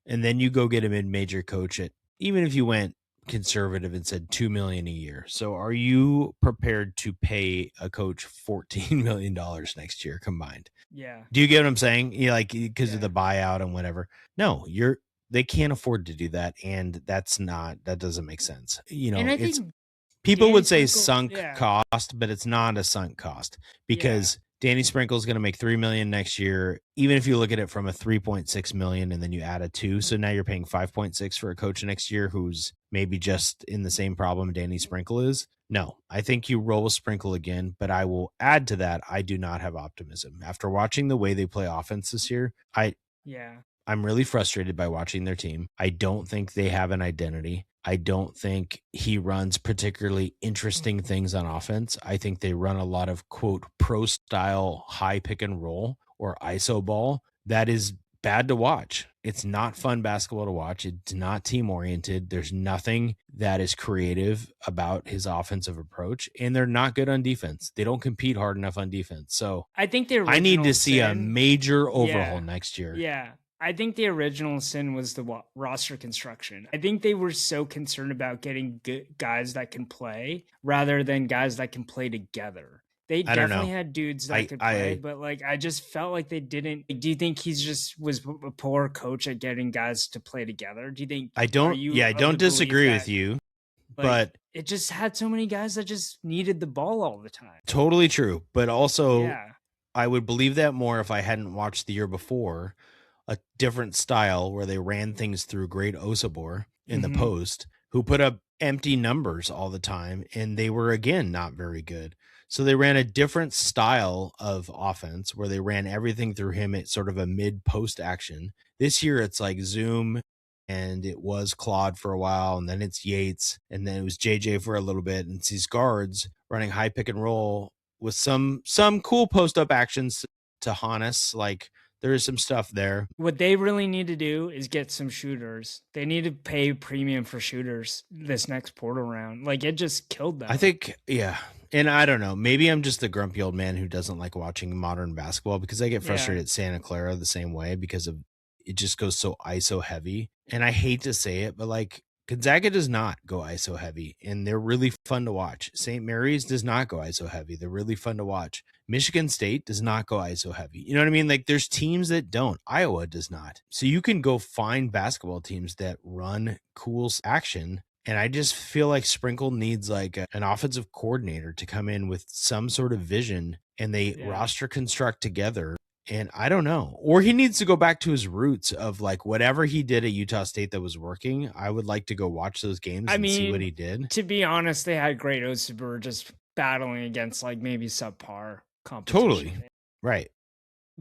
And then you go get a mid-major coach at, even if you went conservative and said $2 million a year. So are you prepared to pay a coach $14 million next year combined? Yeah. Do you get what I'm saying? Like, because of the buyout and whatever. No, they can't afford to do that. And that doesn't make sense. And I it's, think people Danny would say Sprinkle, sunk cost, but it's not a sunk cost, because Danny Sprinkle is going to make $3 million next year. Even if you look at it from a $3.6 million and then you add a 2, so now you're paying 5.6 for a coach next year who's maybe just in the same problem Danny Sprinkle is. No, I think you roll with Sprinkle again, but I will add to that, I do not have optimism after watching the way they play offense this year. I'm really frustrated by watching their team. I don't think they have an identity. I don't think he runs particularly interesting things on offense. I think they run a lot of, quote, pro style high pick and roll or ISO ball. That is bad to watch. It's not fun basketball to watch. It's not team oriented. There's nothing that is creative about his offensive approach, and they're not good on defense. They don't compete hard enough on defense. So I think I need to see a major overhaul next year. Yeah. I think the original sin was the roster construction. I think they were so concerned about getting good guys that can play rather than guys that can play together. They definitely had dudes that could play, but like I just felt like they didn't. Do you think he's just was a poor coach at getting guys to play together? Do you think? I don't disagree with you, but it just had so many guys that just needed the ball all the time. Totally true, but also I would believe that more if I hadn't watched the year before a different style where they ran things through Great Osabor in the post, who put up empty numbers all the time, and they were, again, not very good. So they ran a different style of offense where they ran everything through him at sort of a mid-post action. This year it's like Zoom, and it was Claude for a while, and then it's Yates, and then it was JJ for a little bit, and it's these guards running high pick and roll with some cool post-up actions to Hannes, like there is some stuff there. What they really need to do is get some shooters. They need to pay premium for shooters this next portal round. Like, it just killed them. I think, and I don't know, maybe I'm just the grumpy old man who doesn't like watching modern basketball, because I get frustrated at Santa Clara the same way because of it just goes so ISO heavy. And I hate to say it, but like Gonzaga does not go ISO heavy, and they're really fun to watch. St. Mary's does not go ISO heavy. They're really fun to watch. Michigan State does not go ISO heavy. You know what I mean? Like, there's teams that don't. Iowa does not. So you can go find basketball teams that run cool action. And I just feel like Sprinkle needs like an offensive coordinator to come in with some sort of vision, and they roster construct together. And I don't know. Or he needs to go back to his roots of like whatever he did at Utah State that was working. I would like to go watch those games and see what he did. To be honest, they had Great Osabor just battling against like maybe subpar competition. Totally. Right.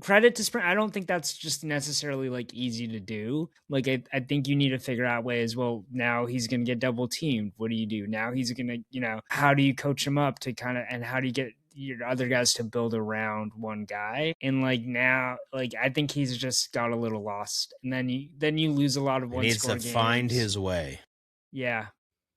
Credit to Spring. I don't think that's just necessarily like easy to do. Like I think you need to figure out ways. Well, now he's going to get double teamed. What do you do? Now he's going to, how do you coach him up to kind of, and how do you get your other guys to build around one guy? And like now, like I think he's just got a little lost, and then you lose a lot of one. He needs to find his way. Yeah,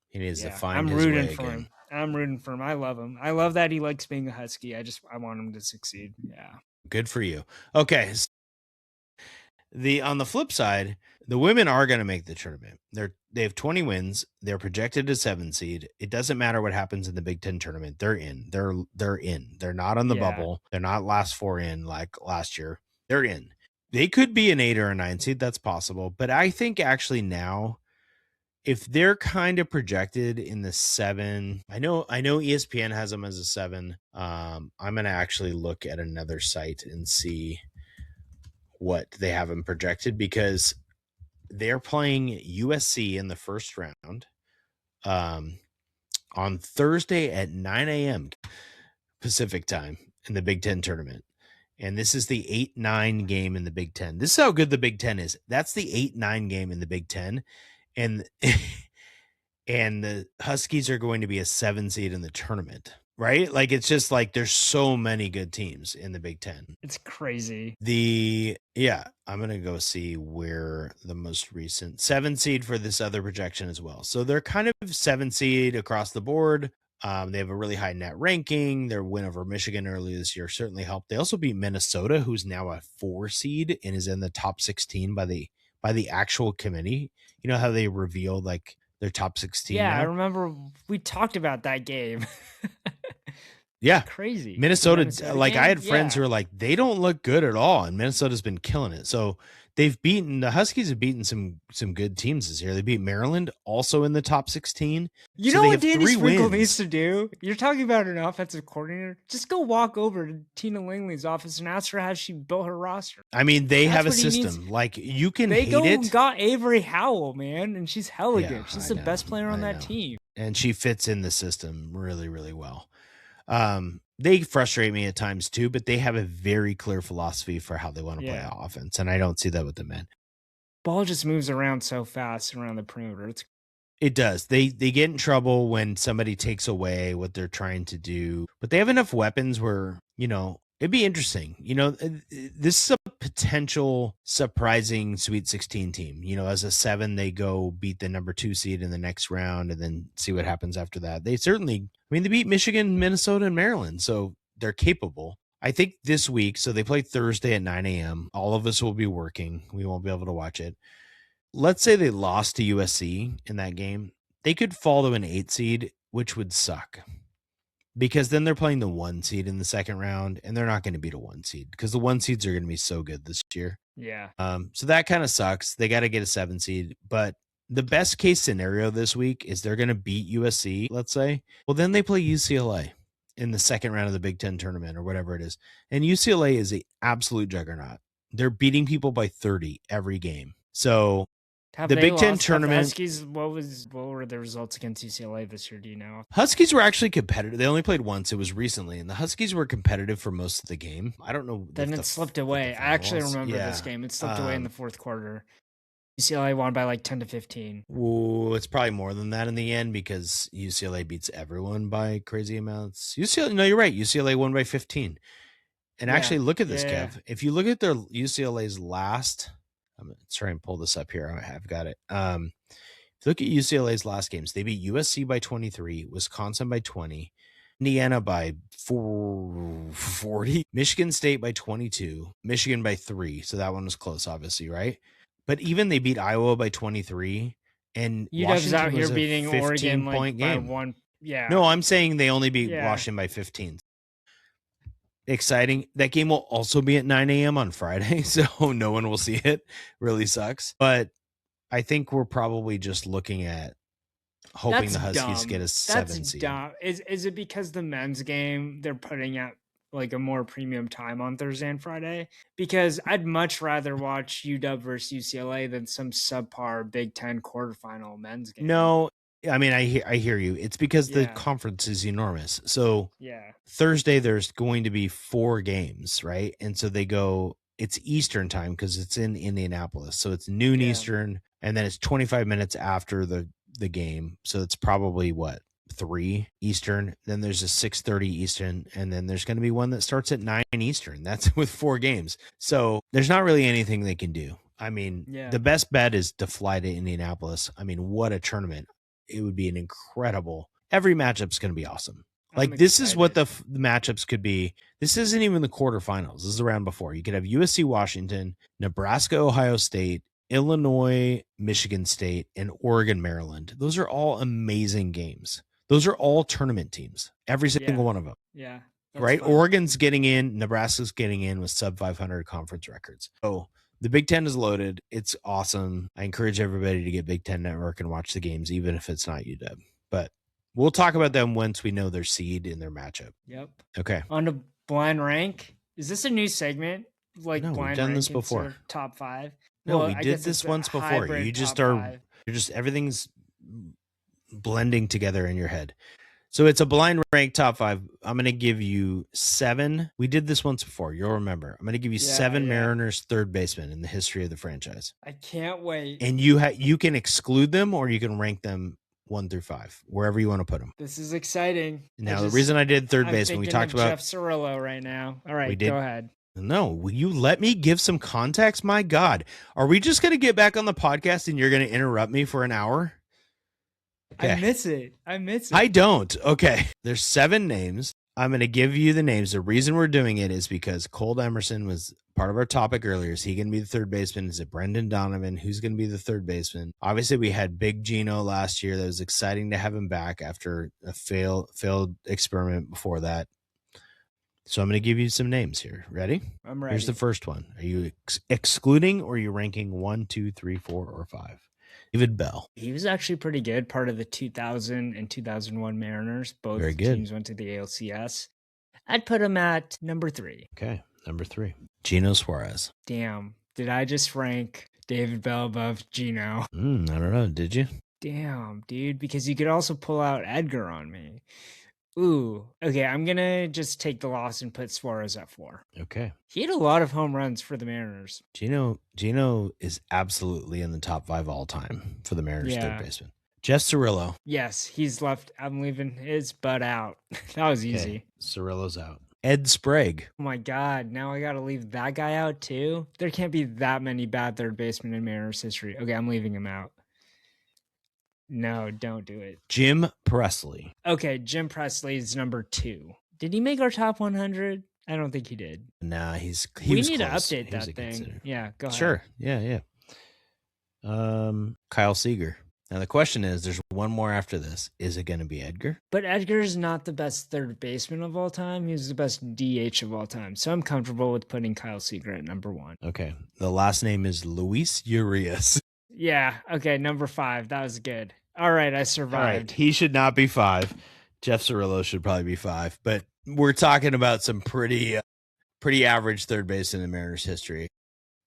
he needs to find his way again. I'm rooting for him. I love him. I love that he likes being a Husky. I want him to succeed. Yeah, good for you. Okay. On the flip side, the women are going to make the tournament. They have 20 wins. They're projected to 7 seed. It doesn't matter what happens in the Big Ten tournament. They're in. They're in. They're not on the bubble. They're not last 4 in like last year. They're in. They could be an 8 or a 9 seed. That's possible. But I think actually now, if they're kind of projected in the 7, I know ESPN has them as a 7. I'm going to actually look at another site and see what they have them projected, because they're playing USC in the first round on Thursday at 9 a.m. Pacific time in the Big Ten tournament. And this is the 8-9 game in the Big Ten. This is how good the Big Ten is. That's the 8-9 game in the Big Ten. And the Huskies are going to be a 7 seed in the tournament. Right? Like, it's just like there's so many good teams in the Big Ten. It's crazy. I'm going to go see where the most recent 7 seed for this other projection as well. So they're kind of 7 seed across the board. They have a really high net ranking. Their win over Michigan earlier this year certainly helped. They also beat Minnesota, who's now a 4 seed and is in the top 16 by the actual committee. You know how they reveal like their top 16 Yeah, now? I remember we talked about that game. Yeah. Crazy. Minnesota like game? I had friends who were like, they don't look good at all, and Minnesota's been killing it. So the Huskies have beaten some good teams this year. They beat Maryland, also in the top 16. You so know they what have Danny 3 Sprinkle wins. needs to do? You're talking about an offensive coordinator. Just go walk over to Tina Langley's office and ask her how she built her roster. I mean, they That's have a what he needs. system. Like, you can They hate it. got Avery Howell, man, and she's hella Yeah, good. She's I the know, best player on I that know. team. And she fits in the system really, really well. They frustrate me at times too, but they have a very clear philosophy for how they want to play offense, and I don't see that with the men. Ball just moves around so fast around the perimeter. It does. They get in trouble when somebody takes away what they're trying to do, but they have enough weapons where, you know, it'd be interesting. You know, this is a potential surprising Sweet 16 team. You know, as a 7, they go beat the number 2 seed in the next round and then see what happens after that. They certainly, I mean, they beat Michigan, Minnesota, and Maryland, so they're capable. I think this week, so they play Thursday at 9 a.m. All of us will be working. We won't be able to watch it. Let's say they lost to USC in that game. They could fall to an 8 seed, which would suck. Because then they're playing the 1 seed in the second round, and they're not going to beat a 1 seed because the 1 seeds are going to be so good this year. Yeah. So that kind of sucks. They got to get a 7 seed, but the best case scenario this week is they're going to beat USC, let's say. Well, then they play UCLA in the second round of the Big Ten tournament or whatever it is. And UCLA is an absolute juggernaut. They're beating people by 30 every game. So the Big Ten tournament. Huskies, what were the results against UCLA this year? Do you know? Huskies were actually competitive. They only played once. It was recently, and the Huskies were competitive for most of the game. I don't know. Then it slipped away. I actually remember this game. It slipped away in the fourth quarter. UCLA won by like 10 to 15. Ooh, it's probably more than that in the end because UCLA beats everyone by crazy amounts. UCLA, no, you're right. UCLA won by 15. And actually, look at this, Kev. If you look at their UCLA's last, I'm going to try and pull this up here. I've got it. If you look at UCLA's last games, they beat USC by 23, Wisconsin by 20, Indiana by 40, Michigan State by 22, Michigan by 3. So that one was close, obviously, right? But even they beat Iowa by 23, and UW's out here was beating a 15 Oregon point game. By 1. Yeah. No, I'm saying they only beat Washington by 15. Exciting. That game will also be at 9 a.m. on Friday, so no one will see it. Really sucks. But I think we're probably just looking at hoping the Huskies get a 7 seed. Dumb. Is it because the men's game they're putting at like a more premium time on Thursday and Friday? Because I'd much rather watch UW versus UCLA than some subpar Big Ten quarterfinal men's game. No, I mean, I hear you. It's because the conference is enormous. So Thursday there's going to be 4 games, right? And so they go, it's Eastern time because it's in Indianapolis. So it's noon Eastern, and then it's 25 minutes after the game. So it's probably 3 Eastern. Then there's a 6:30 Eastern, and then there's going to be one that starts at 9 Eastern. That's with 4 games. So there's not really anything they can do. I mean, the best bet is to fly to Indianapolis. I mean, what a tournament. It would be an incredible, every matchup's going to be awesome. Like, this is what the matchups could be. This isn't even the quarterfinals. This is the round before. You could have USC Washington, Nebraska Ohio State, Illinois Michigan State, and Oregon Maryland. Those are all amazing games. Those are all tournament teams. Every single one of them. Yeah. Right? Fun. Oregon's getting in. Nebraska's getting in with sub 500 conference records. So the Big Ten is loaded. It's awesome. I encourage everybody to get Big Ten Network and watch the games, even if it's not UW. But we'll talk about them once we know their seed in their matchup. Yep. Okay. On to blind rank. Is this a new segment? Like, no, blind we've done rank this before. Top 5. No, we did this once before. You just are. You're just, everything's blending together in your head. So it's a blind rank top 5. I'm going to give you 7. We did this once before. You'll remember. I'm going to give you 7 Mariners third basemen in the history of the franchise. I can't wait. And you can exclude them, or you can rank them 1 through 5, wherever you want to put them. This is exciting. Now, the reason I did third baseman, we talked about Jeff Cirillo right now. All right, go ahead. No, will you let me give some context? My God, are we just going to get back on the podcast and you're going to interrupt me for an hour? I miss it. I don't. Okay. There's 7 names. I'm going to give you the names. The reason we're doing it is because Colt Emerson was part of our topic earlier. Is he going to be the third baseman? Is it Brendan Donovan? Who's going to be the third baseman? Obviously, we had Big Gino last year. That was exciting to have him back after a failed experiment before that. So I'm going to give you some names here. Ready? I'm ready. Here's the first one. Are you excluding or are you ranking 1, 2, 3, 4, or 5? David Bell. He was actually pretty good. Part of the 2000 and 2001 Mariners. Both Very good. teams went to the ALCS. I'd put him at number 3. Okay, number 3. Gino Suarez. Damn. Did I just rank David Bell above Gino? I don't know. Did you? Damn, dude. Because you could also pull out Edgar on me. Ooh. Okay, I'm going to just take the loss and put Suarez at 4. Okay. He had a lot of home runs for the Mariners. Gino is absolutely in the top 5 all time for the Mariners third baseman. Jeff Cirillo. Yes, he's left. I'm leaving his butt out. That was easy. Okay. Cirillo's out. Ed Sprague. Oh my God. Now I got to leave that guy out too. There can't be that many bad third basemen in Mariners history. Okay, I'm leaving him out. No, don't do it. Jim Presley. Okay, Jim Presley is number 2. Did he make our top 100? I don't think he did. Nah, we need to update that thing. Consider. Yeah, go ahead. Sure. Yeah. Kyle Seager. Now the question is, there's one more after this. Is it going to be Edgar? But Edgar's not the best third baseman of all time. He's the best DH of all time. So I'm comfortable with putting Kyle Seager at number 1. Okay. The last name is Luis Urias. Yeah. Okay. Number 5. That was good. All right. I survived. All right. He should not be 5. Jeff Cirillo should probably be 5. But we're talking about some pretty average third base in the Mariners history.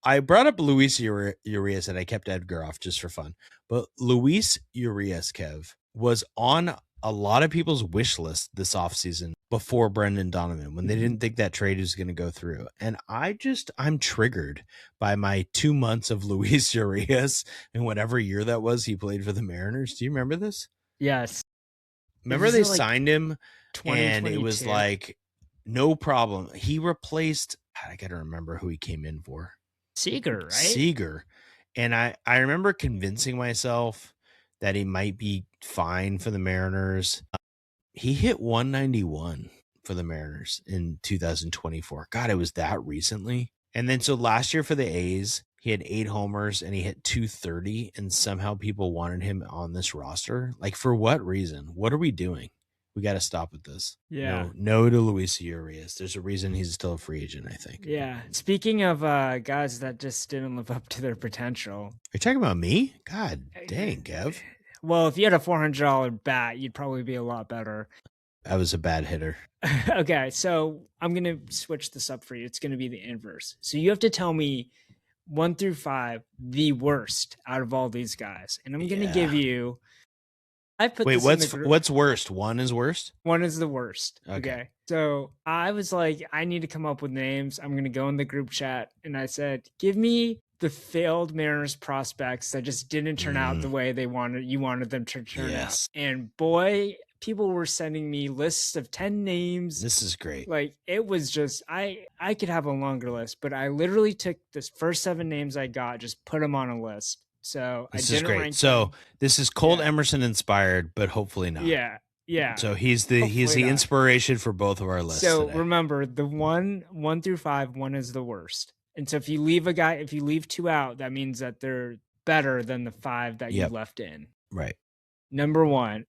I brought up Luis Urias and I kept Edgar off just for fun. But Luis Urias, Kev, was on a lot of people's wish list this offseason before Brendan Donovan when they didn't think that trade was going to go through. And I'm triggered by my 2 months of Luis Urias and whatever year that was he played for the Mariners. Do you remember this? Yes. Remember they signed him and it was like, no problem. He replaced, I got to remember who he came in for. Seager, right? Seager. And I remember convincing myself that he might be fine for the Mariners. He hit 191 for the Mariners in 2024. God, it was that recently. And then so last year for the A's, he had 8 homers and he hit 230 and somehow people wanted him on this roster. Like for what reason? What are we doing? We got to stop with this. Yeah. No to Luis Urias. There's a reason he's still a free agent, I think. Yeah. Speaking of guys that just didn't live up to their potential. Are you talking about me? God dang, Kev. Well, if you had a $400 bat, you'd probably be a lot better. I was a bad hitter. Okay, so I'm going to switch this up for you. It's going to be the inverse. So you have to tell me 1 through 5, the worst out of all these guys. And I'm going to give you... What's worst? 1 is worst? 1 is the worst. Okay. So I was like, I need to come up with names. I'm going to go in the group chat. And I said, give me the failed Mariners prospects that just didn't turn out the way you wanted them to turn out. And boy, people were sending me lists of 10 names. This is great. Like it was just, I could have a longer list, but I literally took this first 7 names I got, just put them on a list. So this is great. So this is Colt Emerson inspired, but hopefully not. Yeah. So he's the inspiration for both of our lists. So today. remember, the 1 through 5, 1 is the worst. And so if you leave 2 out, that means that they're better than the 5 that you left in. Right. Number 1,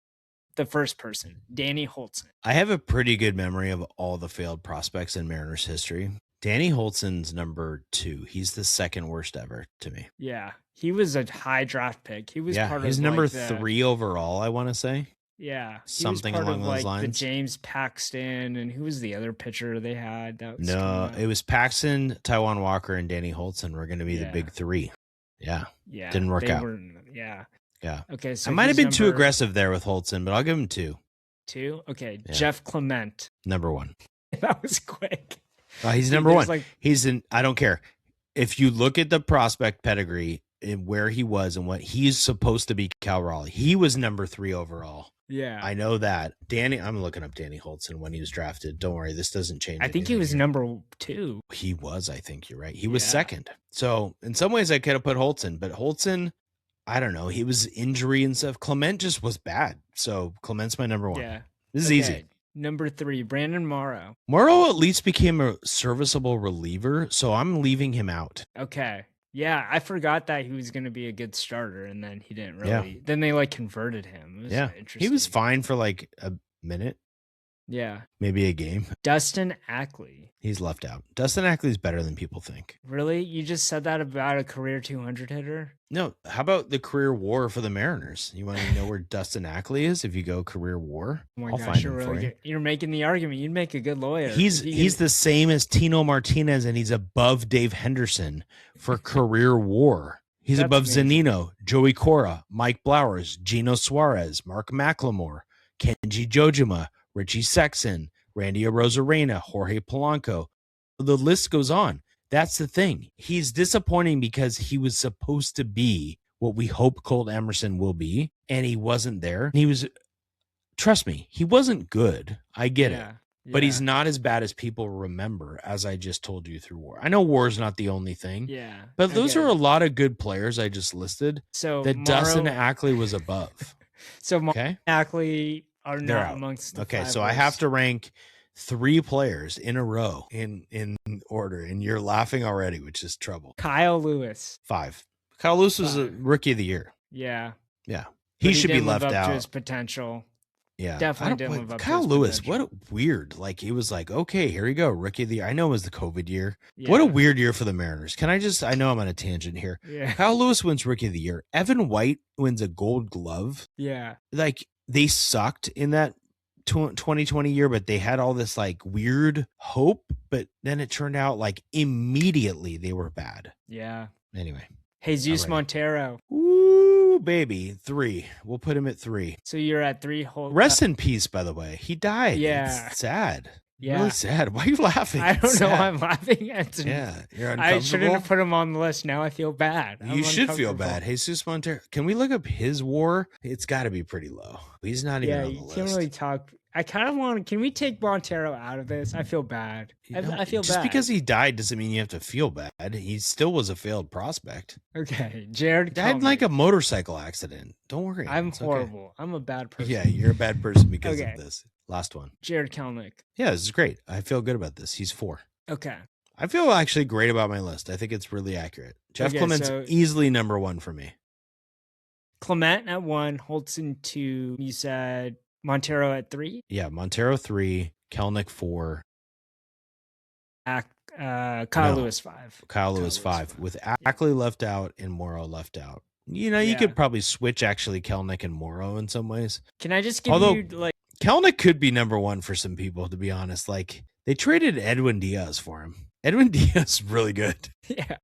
the first person, Danny Holtzen. I have a pretty good memory of all the failed prospects in Mariners history. Danny Holtzen's number 2. He's the second worst ever to me. Yeah. He was a high draft pick. He was part of he's number 3 overall, I want to say. Yeah. Something along those lines. The James Paxton, and who was the other pitcher they had? It was Paxton, Taijuan Walker, and Danny Holtzen were going to be the big 3. Yeah. Yeah. Didn't work out. Yeah. Okay. So I might have been too aggressive there with Holtzen, but I'll give him 2. 2? Okay. Yeah. Jeff Clement. Number 1. That was quick. He's number 1. I don't care. If you look at the prospect pedigree and where he was and what he's supposed to be, Cal Raleigh, he was number 3 overall. Yeah. I know that. I'm looking up Danny Holtzen when he was drafted. Don't worry. This doesn't change. I think he was number 2. He was, I think you're right. He was second. So in some ways I could have put Holtzen, but Holtzen, I don't know. He was injury and stuff. Clement just was bad. So Clement's my number one. Yeah. This is easy. Number 3, Brandon Morrow. Morrow at least became a serviceable reliever, so I'm leaving him out. Okay. Yeah, I forgot that he was going to be a good starter, and then he didn't really. Yeah. Then they like converted him. It was interesting. He was fine for like a minute. Yeah. Maybe a game. Dustin Ackley. He's left out. Dustin Ackley's better than people think. Really? You just said that about a career 200 hitter? No. How about the career WAR for the Mariners? You want to know where Dustin Ackley is if you go career WAR? Oh my gosh, you're making the argument. You'd make a good lawyer. He's the same as Tino Martinez, and he's above Dave Henderson for career WAR. He's above amazing. Zunino, Joey Cora, Mike Blowers, Gino Suarez, Mark McLemore, Kenji Jojima, Richie Sexson, Randy Arozarena, Jorge Polanco. The list goes on. That's the thing. He's disappointing because he was supposed to be what we hope Colt Emerson will be, and he wasn't there. He was, trust me, he wasn't good. I get it. But he's not as bad as people remember, as I just told you through WAR. I know WAR is not the only thing. Yeah. But those are a lot of good players I just listed that Dustin Ackley was above. So Ackley are not amongst the Okay, so I have to rank 3 players in a row in order, and you're laughing already, which is trouble. Kyle Lewis. 5. Kyle Lewis was a rookie of the year. Yeah. Yeah. He should be left out. To his potential. Yeah. Definitely didn't live up to his Kyle Lewis, potential. what a weird. Like, he was like, okay, here we go. Rookie of the year. I know it was the COVID year. Yeah. What a weird year for the Mariners. I know I'm on a tangent here. Yeah. Kyle Lewis wins rookie of the year. Evan White wins a gold glove. Yeah. Like, they sucked in that 2020 year, but they had all this like weird hope, but then it turned out like immediately they were bad. Yeah. Anyway. Jesus Montero. Ooh, baby. 3. We'll put him at 3. So you're at 3. Rest in peace, by the way. He died. Yeah. It's sad. Yeah. Really sad. Why are you laughing? I don't know why I'm laughing. You're uncomfortable. I shouldn't have put him on the list. Now I feel bad. You should feel bad. Jesus Montero. Can we look up his WAR? It's got to be pretty low. He's not even on the list. Yeah, you can't really talk. I kind of want to. Can we take Montero out of this? I feel bad. I feel bad. Just because he died doesn't mean you have to feel bad. He still was a failed prospect. Okay, Jared died in like a motorcycle accident. Don't worry. I'm horrible. Okay. I'm a bad person. Yeah, you're a bad person because of this. Last one. Jared Kelenic. Yeah, this is great. I feel good about this. He's 4. Okay. I feel actually great about my list. I think it's really accurate. Jeff Clement's easily number 1 for me. Clement at 1, Holton 2. You said Montero at 3? Yeah, Montero 3, Kelenic 4. Kyle Lewis 5. Kyle Lewis 5. With Ackley left out and Morrow left out. You know, you could probably switch actually Kelenic and Morrow in some ways. Can I just give you like Kelenic could be number 1 for some people, to be honest. Like, they traded Edwin Diaz for him. Edwin Diaz is really good. Yeah.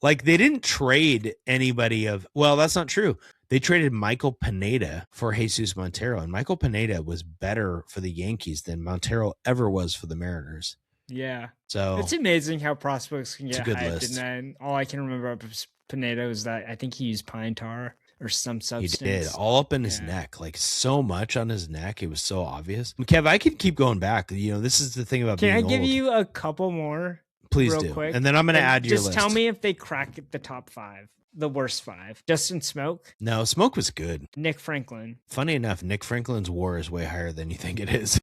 Like, they didn't trade anybody well, that's not true. They traded Michael Pineda for Jesus Montero, and Michael Pineda was better for the Yankees than Montero ever was for the Mariners. Yeah. So it's amazing how prospects can get hyped. List. And then all I can remember of Pineda is that I think he used pine tar or some substance. He did, all up in his neck, like so much on his neck. It was so obvious. Kev, I can keep going back. You know, this is the thing about being old. Can I give you a couple more? Please do. Quick? And then I'm going to add your list. Just tell me if they crack the top 5, the worst 5. Justin Smoke? No, Smoke was good. Nick Franklin? Funny enough, Nick Franklin's WAR is way higher than you think it is.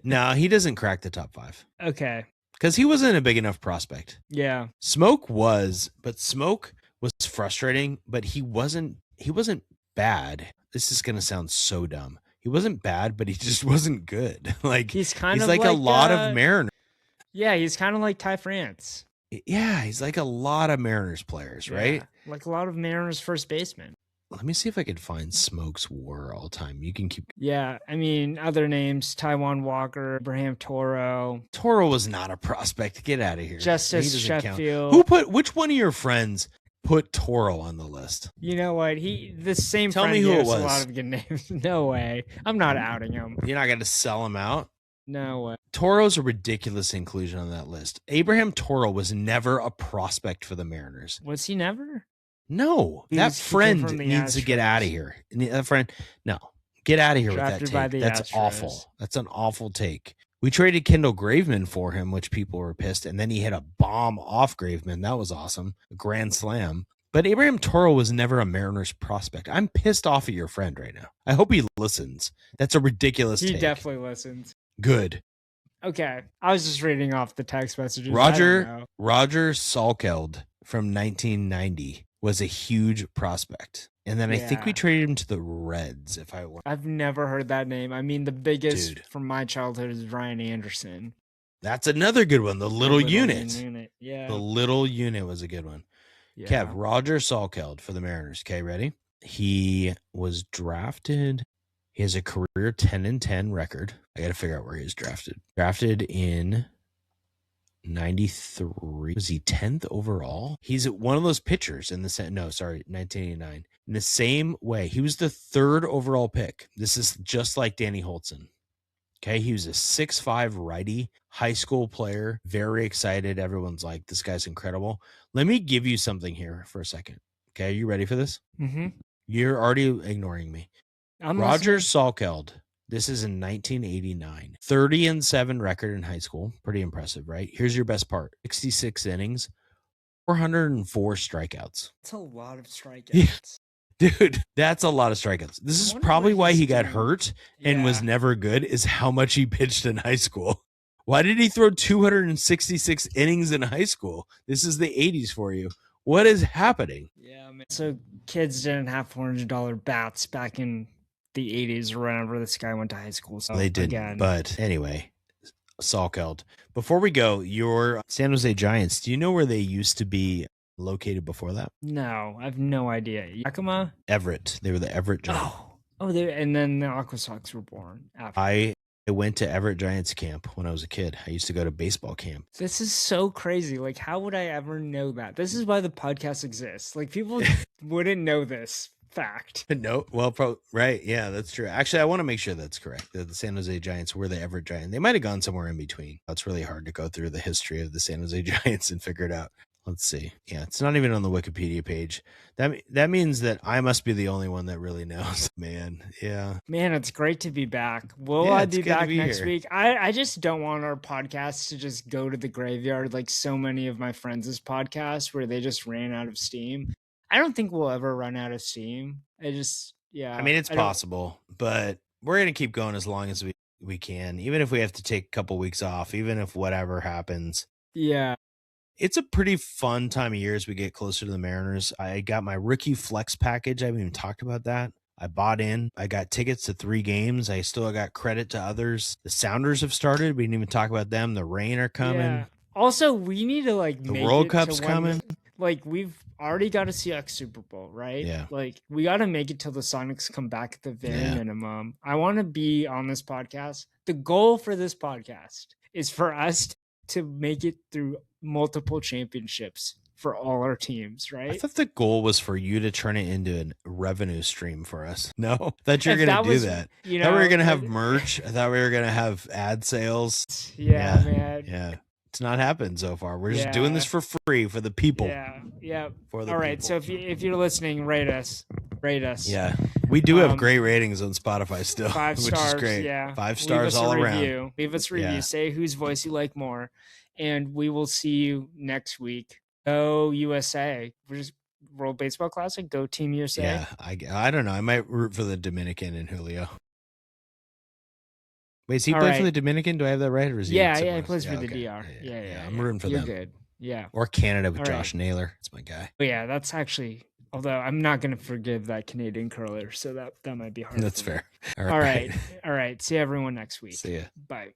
No, he doesn't crack the top 5. Okay. Because he wasn't a big enough prospect. Yeah. Smoke was frustrating, but he wasn't bad. This is going to sound so dumb. He wasn't bad, but he just wasn't good. Like, he's like a lot of Mariners. Yeah, he's kind of like Ty France. Yeah, he's like a lot of Mariners players, right? Like a lot of Mariners first basemen. Let me see if I can find Smoke's WAR all time. You can keep. Yeah, I mean, other names: Taijuan Walker, Abraham Toro. Toro was not a prospect. Get out of here. Justice Sheffield. Which one of your friends put Toro on the list? You know what? The same. Tell friend me who it was. A lot of good names. No way. I'm not outing him. You're not going to sell him out. No way. Toro's a ridiculous inclusion on that list. Abraham Toro was never a prospect for the Mariners. Was he never? No. That friend needs to get out of here. That friend, no. Get out of here with that take. That's awful. That's an awful take. We traded Kendall Graveman for him, which people were pissed, and then he hit a bomb off Graveman. That was awesome. A grand slam. But Abraham Toro was never a Mariners prospect. I'm pissed off at your friend right now. I hope he listens. That's a ridiculous take. He definitely listens. Good. Okay. I was just reading off the text messages. Roger Salkeld from 1990 was a huge prospect. And then I think we traded him to the Reds. I've never heard that name. I mean, the biggest from my childhood is Ryan Anderson. That's another good one. The little unit. Yeah. The little unit was a good one. Yeah. Kev, Roger Salkeld for the Mariners. Okay, ready? He was drafted. He has a career 10-10 record. I got to figure out where he was drafted. Drafted in 93. Was he 10th overall? He's one of those pitchers in the 1989. In the same way, he was the 3rd overall pick. This is just like Danny Holtzen. Okay, he was a 6'5" righty, high school player, very excited. Everyone's like, this guy's incredible. Let me give you something here for a second. Okay, are you ready for this? Mm-hmm. You're already ignoring me. Roger Salkeld, this is in 1989. 30-7 record in high school. Pretty impressive, right? Here's your best part. 66 innings, 404 strikeouts. That's a lot of strikeouts. Yeah. Dude, that's a lot of strikeouts. This is probably why he got hurt and was never good, is how much he pitched in high school. Why did he throw 266 innings in high school? This is the 80s for you. What is happening? Yeah, man. So kids didn't have $400 bats back in the 80s or whenever this guy went to high school. So they didn't. But anyway, Salkeld. Before we go, your San Jose Giants, do you know where they used to be located before that? No, I have no idea. Yakima? Everett. They were the Everett Giants. And then the Aqua Sox were born after. I went to Everett Giants camp when I was a kid. I used to go to baseball camp. This is so crazy. Like, how would I ever know that? This is why the podcast exists. Like, people wouldn't know this fact. No, well, right. Yeah, that's true. Actually, I want to make sure that's correct. The San Jose Giants were the Everett Giants. They might have gone somewhere in between. It's really hard to go through the history of the San Jose Giants and figure it out. Let's see. Yeah, it's not even on the Wikipedia page. That means that I must be the only one that really knows. Man, yeah. Man, it's great to be back. Will I be back next week? I just don't want our podcast to just go to the graveyard like so many of my friends' podcasts where they just ran out of steam. I don't think we'll ever run out of steam. I mean, it's possible, but we're going to keep going as long as we can, even if we have to take a couple weeks off, even if whatever happens. Yeah. It's a pretty fun time of year as we get closer to the Mariners. I got my rookie flex package. I haven't even talked about that. I bought in. I got tickets to 3 games. I still got credit to others. The Sounders have started. We didn't even talk about them. The Rain are coming. Yeah. Also, we need to the World Cup's coming. Like, we've already got a Seahawks Super Bowl, right? Yeah. Like, we got to make it till the Sonics come back at the very minimum. I want to be on this podcast. The goal for this podcast is for us to make it through multiple championships for all our teams, right? I thought the goal was for you to turn it into a revenue stream for us. No, I thought you were going to do that. I thought we were going to have merch. I thought we were going to have ad sales. Yeah, man. Yeah. It's not happened so far. We're just doing this for free for the people. Yeah. For the all right. people. So if you're listening, rate us. Yeah. We do have great ratings on Spotify still. 5 stars. Which is great. Yeah. 5 stars all around. Leave us a review. Yeah. Say whose voice you like more. And we will see you next week. Go USA. We're just World Baseball Classic. Go Team USA. Yeah. I don't know. I might root for the Dominican and Julio. Wait, is he playing for the Dominican? Do I have that right? Or is he he plays for the DR. Yeah. I'm rooting for them. You're good. Yeah. Or Canada with Josh Naylor. That's my guy. But yeah, that's actually, although I'm not going to forgive that Canadian curler, so that might be hard. That's fair. All right. See everyone next week. See ya. Bye.